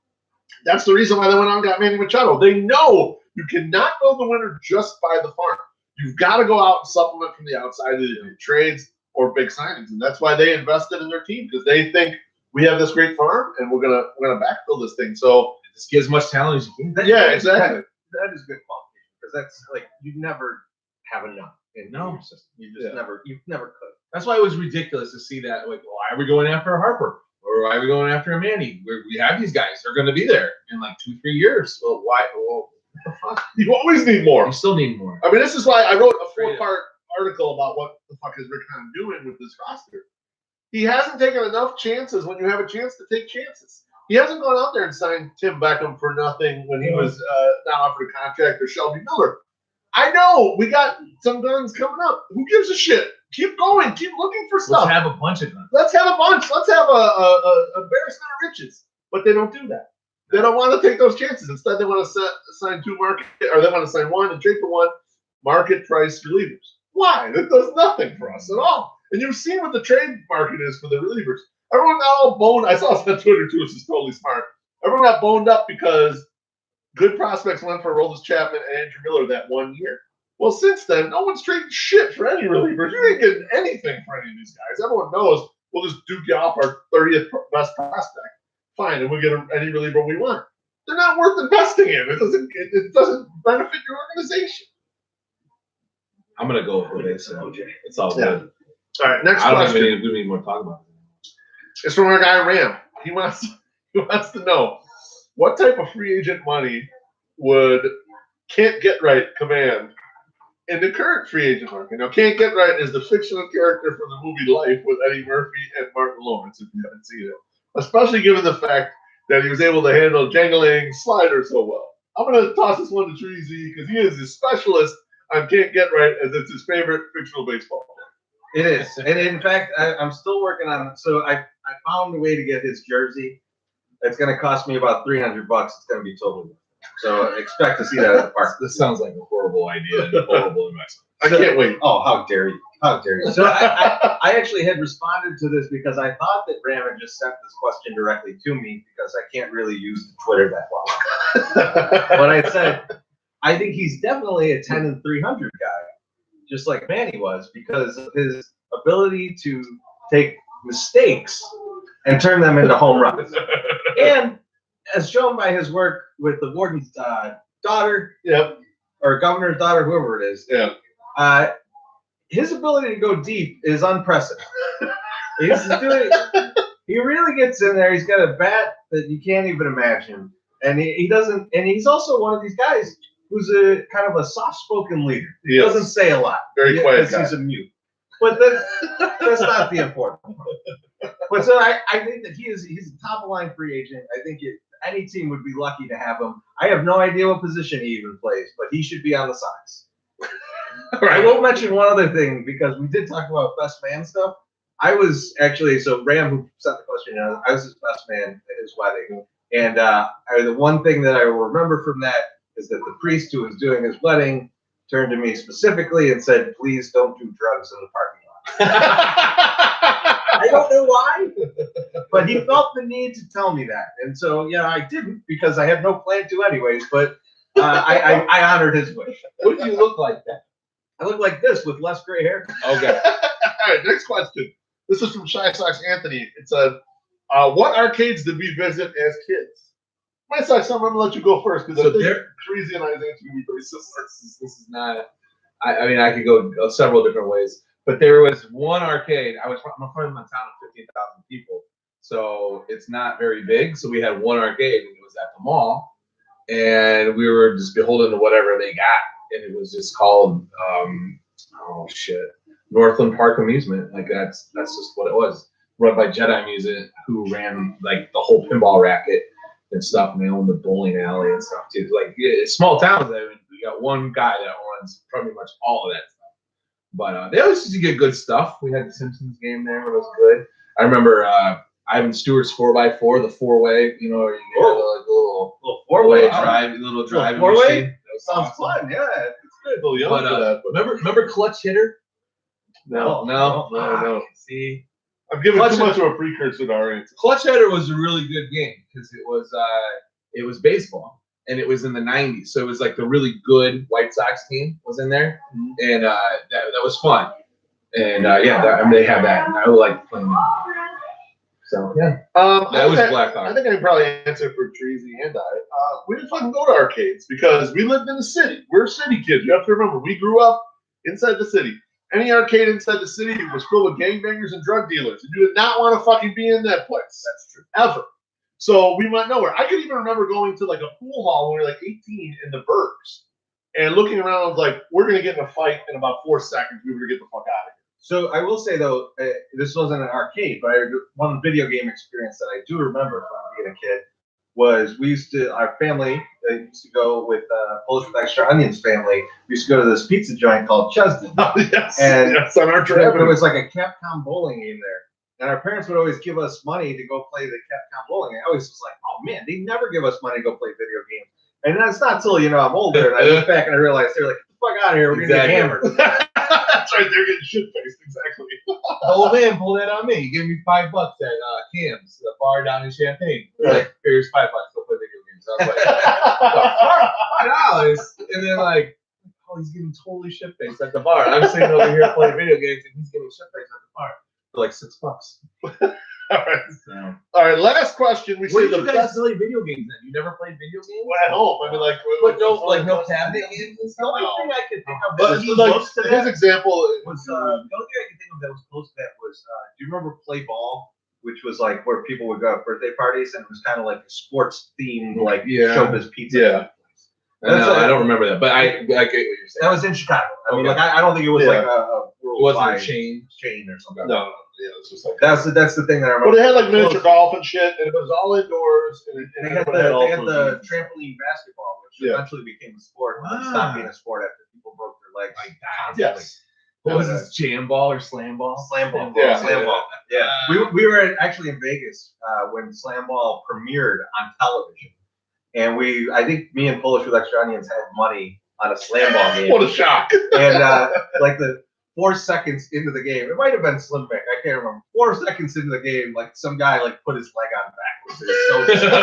That's the reason why they went out and got Manny Machado. They know you cannot build the winner just by the farm. You've got to go out and supplement from the outside either trades or big signings, and that's why they invested in their team because they think we have this great farm and we're gonna backfill this thing. So just get as much talent as you can. Yeah, exactly. That is good qualification because that's like you never have enough in your system. You just never could. That's why it was ridiculous to see that. Like, why are we going after a Harper? Or why are we going after a Manny? We have these guys. They're going to be there in like 2-3 years. Well, why? Well, what the fuck? You always need more. You still need more. I mean, this is why I wrote a 4-part article about what the fuck is Rick Hahn doing with this roster. He hasn't taken enough chances when you have a chance to take chances. He hasn't gone out there and signed Tim Beckham for nothing when he was not offered a contract or Shelby Miller. I know we got some guns coming up. Who gives a shit? Keep going. Keep looking for stuff. Let's have a bunch of guns. Let's have a bunch. Let's have a embarrassment of riches. But they don't do that. They don't want to take those chances. Instead, they want to sign 2 market, or they want to sign 1 and trade for 1 market price relievers. Why? That does nothing for us at all. And you've seen what the trade market is for the relievers. Everyone got all boned. I saw this on Twitter too. This is totally smart. Everyone got boned up because good prospects went for Aroldis Chapman and Andrew Miller that 1 year. Well, since then, no one's trading shit for any relievers. You ain't getting anything for any of these guys. Everyone knows we'll just duke you off our 30th best prospect. Fine, and we'll get any reliever we want. They're not worth investing in. It doesn't benefit your organization. I'm gonna go with it. So it's all good. All right, next I don't question. even need more talk about it. It's from our guy Ram. He wants to know what type of free agent money would Can't Get Right command in the current free agent market. Now, Can't Get Right is the fictional character from the movie Life with Eddie Murphy and Martin Lawrence, if you haven't seen it. Especially given the fact that he was able to handle jangling sliders so well. I'm going to toss this one to Treasy because he is a specialist on Can't Get Right, as it's his favorite fictional baseball. It is. And in fact, I'm still working on it. So I found a way to get his jersey. It's going to cost me about $300. It's going to be totally worth it. So expect to see that at the park. This sounds like a horrible idea and a horrible investment. I can't wait. Oh, how dare you. How dare you. So I actually had responded to this because I thought that Ram had just sent this question directly to me because I can't really use Twitter that well. But I said, I think he's definitely a 10 and 300 guy, just like Manny was, because of his ability to take mistakes and turn them into home runs. And as shown by his work with the Wardens daughter, Yep. or governor's daughter, whoever it is. Yeah. His ability to go deep is unprecedented. He really gets in there. He's got a bat that you can't even imagine, and he doesn't. And he's also one of these guys who's a kind of a soft-spoken leader. He Yes. doesn't say a lot. Very quiet because he's a mute. But that's not the important part. But so I think that he's a top-of-line free agent. I think any team would be lucky to have him. I have no idea what position he even plays, but he should be on the Sox. I will mention one other thing because we did talk about best man stuff. I was actually, so Ram, who sent the question, I was his best man at his wedding. And the one thing that I will remember from that is that the priest who was doing his wedding turned to me specifically and said, please don't do drugs in the parking lot. I don't know why, but he felt the need to tell me that. And so, I didn't because I had no plan to anyways, but I honored his wish. What do you look like then? I look like this with less gray hair. Okay. All right, next question. This is from Shy Sox Anthony. It said, what arcades did we visit as kids? My Sox, I'm going to let you go first because So I think there- Treasy and I's answer can be pretty similar. This is not. I mean, I could go several different ways, but there was one arcade. I'm from a town of 15,000 people, so it's not very big. So we had one arcade, and it was at the mall, and we were just beholden to whatever they got, and it was just called Northland Park Amusement. Like that's just what it was. Run by Jedi Music, who ran like the whole pinball racket and stuff, and they owned the bowling alley and stuff too. Like it's small towns. I mean, we got one guy that runs pretty much all of that stuff. But they always used to get good stuff. We had the Simpsons game there. It was good. I remember Ivan Stewart's 4x4, the four-way. You know, where you get like, Little four-way drive, four-way? machine. That was Sounds awesome. fun. Yeah, it's good. A little young But, for that. But Remember Clutch Hitter? No. See, I'm giving Clutch too much of a precursor to our answer. Clutch Hitter was a really good game because it was baseball and it was in the 90s. So it was like the really good White Sox team was in there, and that was fun. And they have that, and I would like playing that. So yeah, that was Blackhawk. I think I can probably answer for Treasy and I. We didn't fucking go to arcades because we lived in the city. We're city kids. You have to remember, we grew up inside the city. Any arcade inside the city was filled with gangbangers and drug dealers. And you did not want to fucking be in that place. That's true. Ever. So we went nowhere. I could even remember going to like a pool hall when we were like 18 in the Bergs and looking around like, we're going to get in a fight in about 4 seconds. We were going to get the fuck out of here. So I will say though, this wasn't an arcade, but one video game experience that I do remember from being a kid was our family used to go with Polish with Extra Onions family. We used to go to this pizza joint called Chesden. Oh, yes. And yes, on our trip. there was like a Capcom bowling game there. And our parents would always give us money to go play the Capcom bowling. I always was like, oh man, they never give us money to go play video games. And that's not till, I'm older and I look back and I realize they're like, get the fuck out of here, we're going to get hammered. That's right, they're getting shit-faced, exactly. The old man pulled that on me. He gave me $5 at Cam's, the bar down in Champaign. Like, here's $5, go play video games. I was like, $5? And then like, oh, he's getting totally shit-faced at the bar. I'm sitting over here playing video games and he's getting shit-faced at the bar for like $6. All right, last question. We Where say did the you guys best play video games then? You never played video games? at home. I mean, like, But no cabinet games and The stuff? only thing I could think of But that was like, close to his that example was, the only thing I could think of that was close to that was, do you remember Play Ball? Which was like where people would go at birthday parties and it was kind of like a sports themed, like showbiz pizza. Yeah. I don't remember that, but I get what you're saying. That was in Chicago. I mean, Okay. like I don't think it was like a It wasn't worldwide a chain. or something. No, yeah, it's just like. That's the thing that I But remember. it had like miniature golf and shit, and it was all indoors. And They it had the trampoline basketball, which eventually became a sport, and then stopped being a sport after people broke their legs. Yes. What was this, jam ball or slam ball? Slam ball. Yeah. Slam ball. Yeah. We were actually in Vegas when Slam Ball premiered on television. And I think me and Polish with Extra Onions had money on a Slam Ball game. What a shock. And like the 4 seconds into the game, it might have been Slim Bank, I can't remember. 4 seconds into the game, like some guy like put his leg on backwards. It was so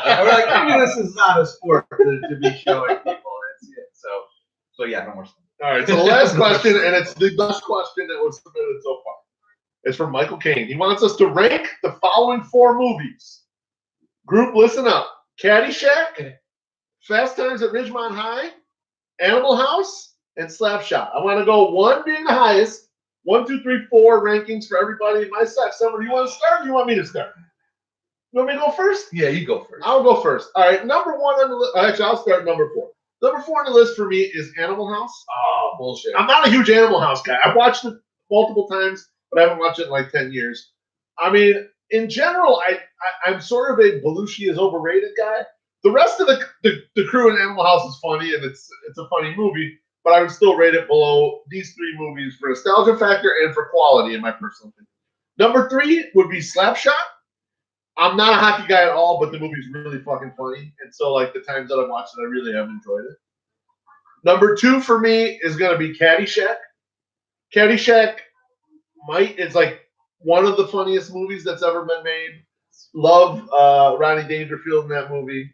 and we're like, maybe this is not a sport to be showing people. So yeah, no more Slim. All right, so the last question, and it's the best question that was submitted so far. It's from Michael Kane. He wants us to rank the following 4 movies. Group, listen up. Caddyshack, Fast Times at Ridgemont High, Animal House, and Slapshot. I want to go 1 being the highest, 1, 2, 3, 4 rankings for everybody in my set. Summer, do you want to start or do you want me to start? You want me to go first? Yeah, you go first. I'll go first. All right, number 1 on the list. Actually, I'll start number 4. Number 4 on the list for me is Animal House. Oh, bullshit. I'm not a huge Animal House guy. I've watched it multiple times, but I haven't watched it in like 10 years. I mean, in general, I'm sort of a Belushi is overrated guy. The rest of the crew in Animal House is funny, and it's a funny movie, but I would still rate it below these 3 movies for nostalgia factor and for quality, in my personal opinion. Number 3 would be Slapshot. I'm not a hockey guy at all, but the movie's really fucking funny, and so like the times that I've watched it, I really have enjoyed it. Number 2 for me is going to be Caddyshack. Caddyshack it's like one of the funniest movies that's ever been made. Love Rodney Dangerfield in that movie.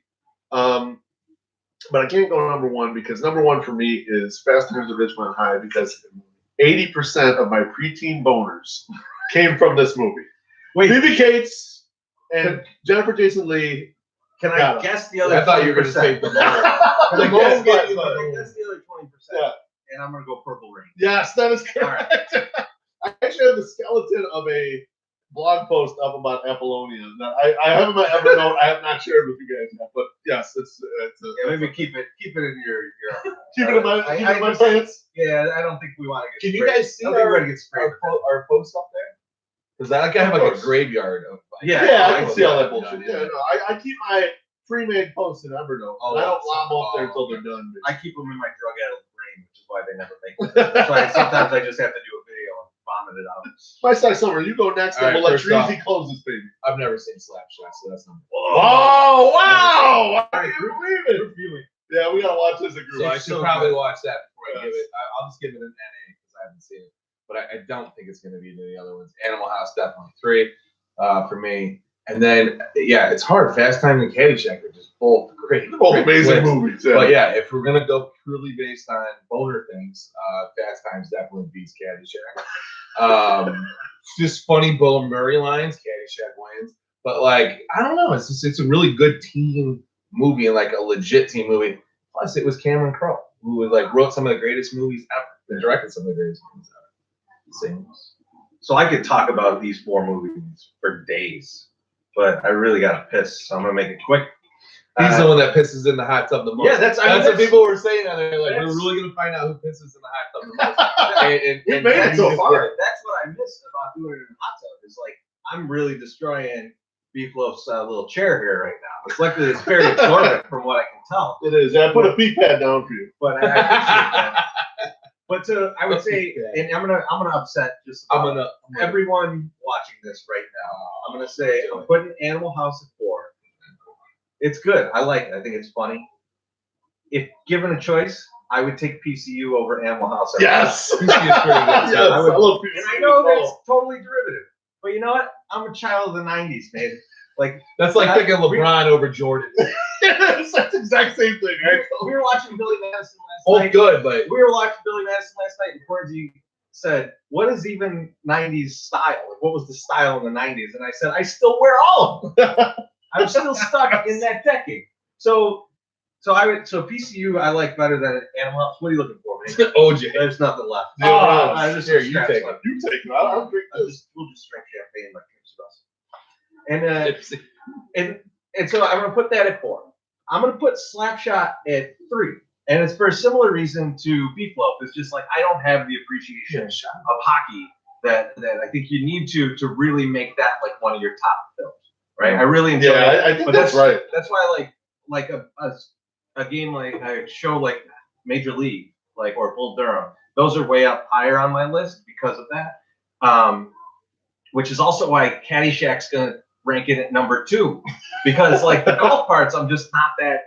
But I can't go number 1 because number 1 for me is Fast Times at Ridgemont High because 80% of my preteen boners came from this movie. Wait, Phoebe Cates and Jennifer Jason Leigh. can got I it. guess the other? I thought you were going to 20%? take the most. The most Guess by far. the other 20%. Yeah. And I'm gonna go Purple Rain. Yes, that is All right. correct. I actually have the skeleton of a blog post up about Apollonia. That I have in my Evernote. I have not shared with you guys yet, but yes, it's Yeah, maybe keep it in your. keep it in my I- keep it in my I- pants. Yeah, I don't think we want to get. Can you sprayed. guys see I don't think we're our, gonna get sprayed. our post up there? Does that guy have like a course. graveyard of like, Yeah. Yeah, I I can will see all do that bullshit. Yeah, no, I keep my pre-made posts in Evernote. Oh, I don't that's- lob them up there oh, until they're done. I keep them in my drug-addled brain, which is why they never make it. That's why sometimes I just have to do a video and vomit it out. My side Summer, you go next, All and right, we'll let first off- Treasy close this baby. I've never seen Slapshot, so that's not. Oh wow! I can't believe it. Yeah, we gotta watch this as a group. So I It's should so probably good. watch that before I give Yes. it. I'll just give it an NA because I haven't seen it, but I don't think it's going to be the other ones. Animal House definitely 3 for me, and then yeah, it's hard. Fast Times and Caddyshack are just both great, Both great amazing flicks. movies. Yeah. But yeah, if we're gonna go purely based on boner things, Fast Times definitely beats Caddyshack. Just funny Bill Murray lines, Caddyshack wins. But like, I don't know, it's a really good teen movie and like a legit teen movie. Plus, it was Cameron Crowe who like wrote some of the greatest movies ever and directed some of the greatest movies ever. Same. So I could talk about these 4 movies for days, but I really gotta piss, so I'm gonna make it quick. He's the one that pisses in the hot tub the most. Yeah, that's what people were saying on there. Like, we're that's- really gonna find out who pisses in the hot tub the most. We made it you so just far. did it. That's what I miss about doing it in a hot tub. Is like I'm really destroying Beef Loaf's little chair here right now. It's luckily it's very absorbent from what I can tell. It is. Yeah, I put a pee pad down for you. But I appreciate that. But I would say, and I'm gonna upset just about everyone watching this right now. I'm gonna say I'm putting Animal House at 4. It's good. I like it. I think it's funny. If given a choice, I would take PCU over Animal House. Yes. PCU is pretty good. Yes. I would- I love And I know that's totally derivative. But you know what? I'm a child of the 90s, man. Like, That's like picking LeBron over Jordan. Yes, that's the exact same thing, right? we were watching Billy Madison last Both night. good, but We were watching Billy Madison last night, and Cornsey said, "What is even '90s style? Like, what was the style in the '90s?" And I said, "I still wear all of them. I'm still stuck in that decade." So PCU I like better than Animal House. What are you looking for, man? OJ. There's nothing left. Oh, I just here, you scratch take left. You take it. I don't drink this. We'll just drink champagne like Kim's and so I'm gonna put that at 4. I'm gonna put Slapshot at 3, and it's for a similar reason to Beef Loaf. It's just like I don't have the appreciation of hockey that I think you need to really make that like one of your top films, right? I really enjoy it. Yeah, I think But that's right. That's why like a game like a show like Major League, like or Bull Durham, those are way up higher on my list because of that. Which is also why Caddyshack's gonna rank it at number 2, because like the golf parts I'm just not that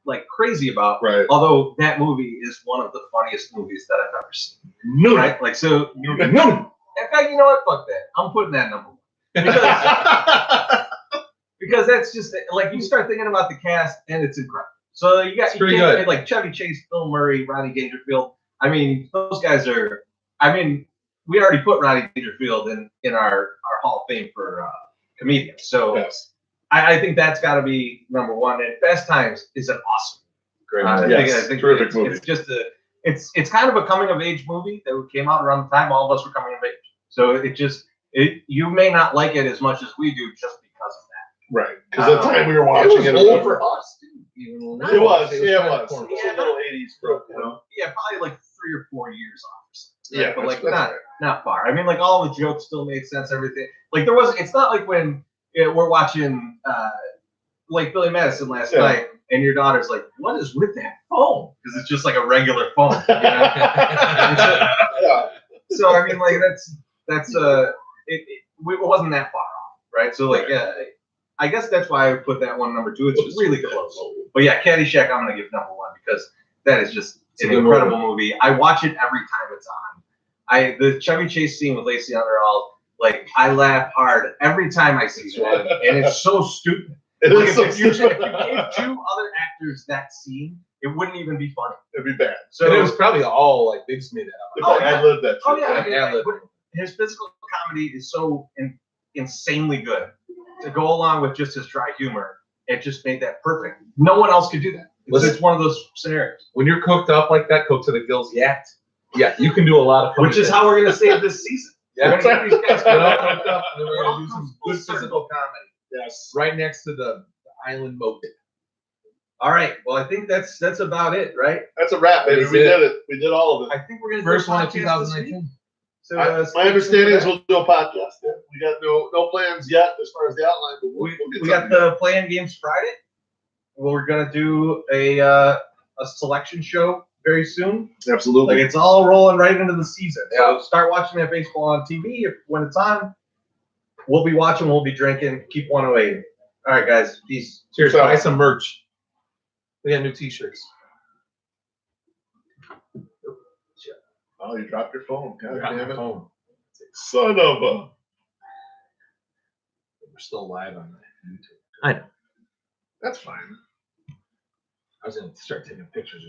like crazy about. Right. Although that movie is one of the funniest movies that I've ever seen. Right? Like so. In fact, you know what? Fuck that. I'm putting that number 1 because that's just like you start thinking about the cast and it's incredible. So you got It's pretty you can't good. say, like Chevy Chase, Bill Murray, Rodney Dangerfield. I mean, those guys are. I mean, we already put Rodney Dangerfield in our Hall of Fame for comedians. So Yes. I think that's got to be number 1. And Fast Times is an awesome. great. Yes, terrific movie. it's just it's kind of a coming of age movie that came out around the time all of us were coming of age. So you may not like it as much as we do just because of that. Right. Because the time we were watching it, old for us, too. Even It was. kind Yeah, it of was. corny. It was a little 80s trope, you know? Yeah, probably like 3 or 4 years off. Or something, right? Yeah, but like that's not right. not far. I mean, like all the jokes still made sense. Everything like there was. It's not like when we're watching like Billy Madison last Yeah. night, and your daughter's like, "What is with that phone?" Because it's just like a regular phone. You know? Yeah. So I mean, like that's it wasn't that far off, right? So like, I guess that's why I put that one number 2. It's just really close. But yeah, Caddyshack, I'm gonna give number 1 because that is just an incredible movie. I watch it every time it's on. The Chevy Chase scene with Lacey Underall, like I laugh hard every time I see that, and it's so stupid. It Like, is so if you stupid. gave 2 other actors that scene, it wouldn't even be funny. It'd be bad. So And it was probably all like Biggs made that up. If I lived that. Oh too. yeah, I mean, Yeah, but his physical comedy is so insanely good to go along with just his dry humor. It just made that perfect. No one else could do that. It's one of those scenarios. When you're cooked up like that, cooked to the gills, yeah, you can do a lot of funny Which is things. how we're gonna save this season. Yeah, We're gonna get these guys Get all cooked cooked up, and then we're gonna do some Full good circle. physical comedy Yes. right next to the island moat. All right. Well, I think that's about it, right? That's a wrap, baby. That's We it. did it. We did all of it. I think we're gonna First do a one of podcast this week. 2019. So, My stay tuned understanding for is that. we'll do a podcast. Yeah. We got no plans yet as far as the outline, but we'll get we got something. the Playing Games Friday. We're gonna do a selection show very soon. Absolutely. Like it's all rolling right into the season. Yeah. So start watching that baseball on TV when it's on. We'll be watching. We'll be drinking. Keep 108. All right, guys. Peace. Cheers. So- Buy some merch. We got new T-shirts. Oh, you dropped your phone. God Got my damn it. phone. Son of a. We're still live on YouTube. I know. That's fine. I was gonna start taking pictures.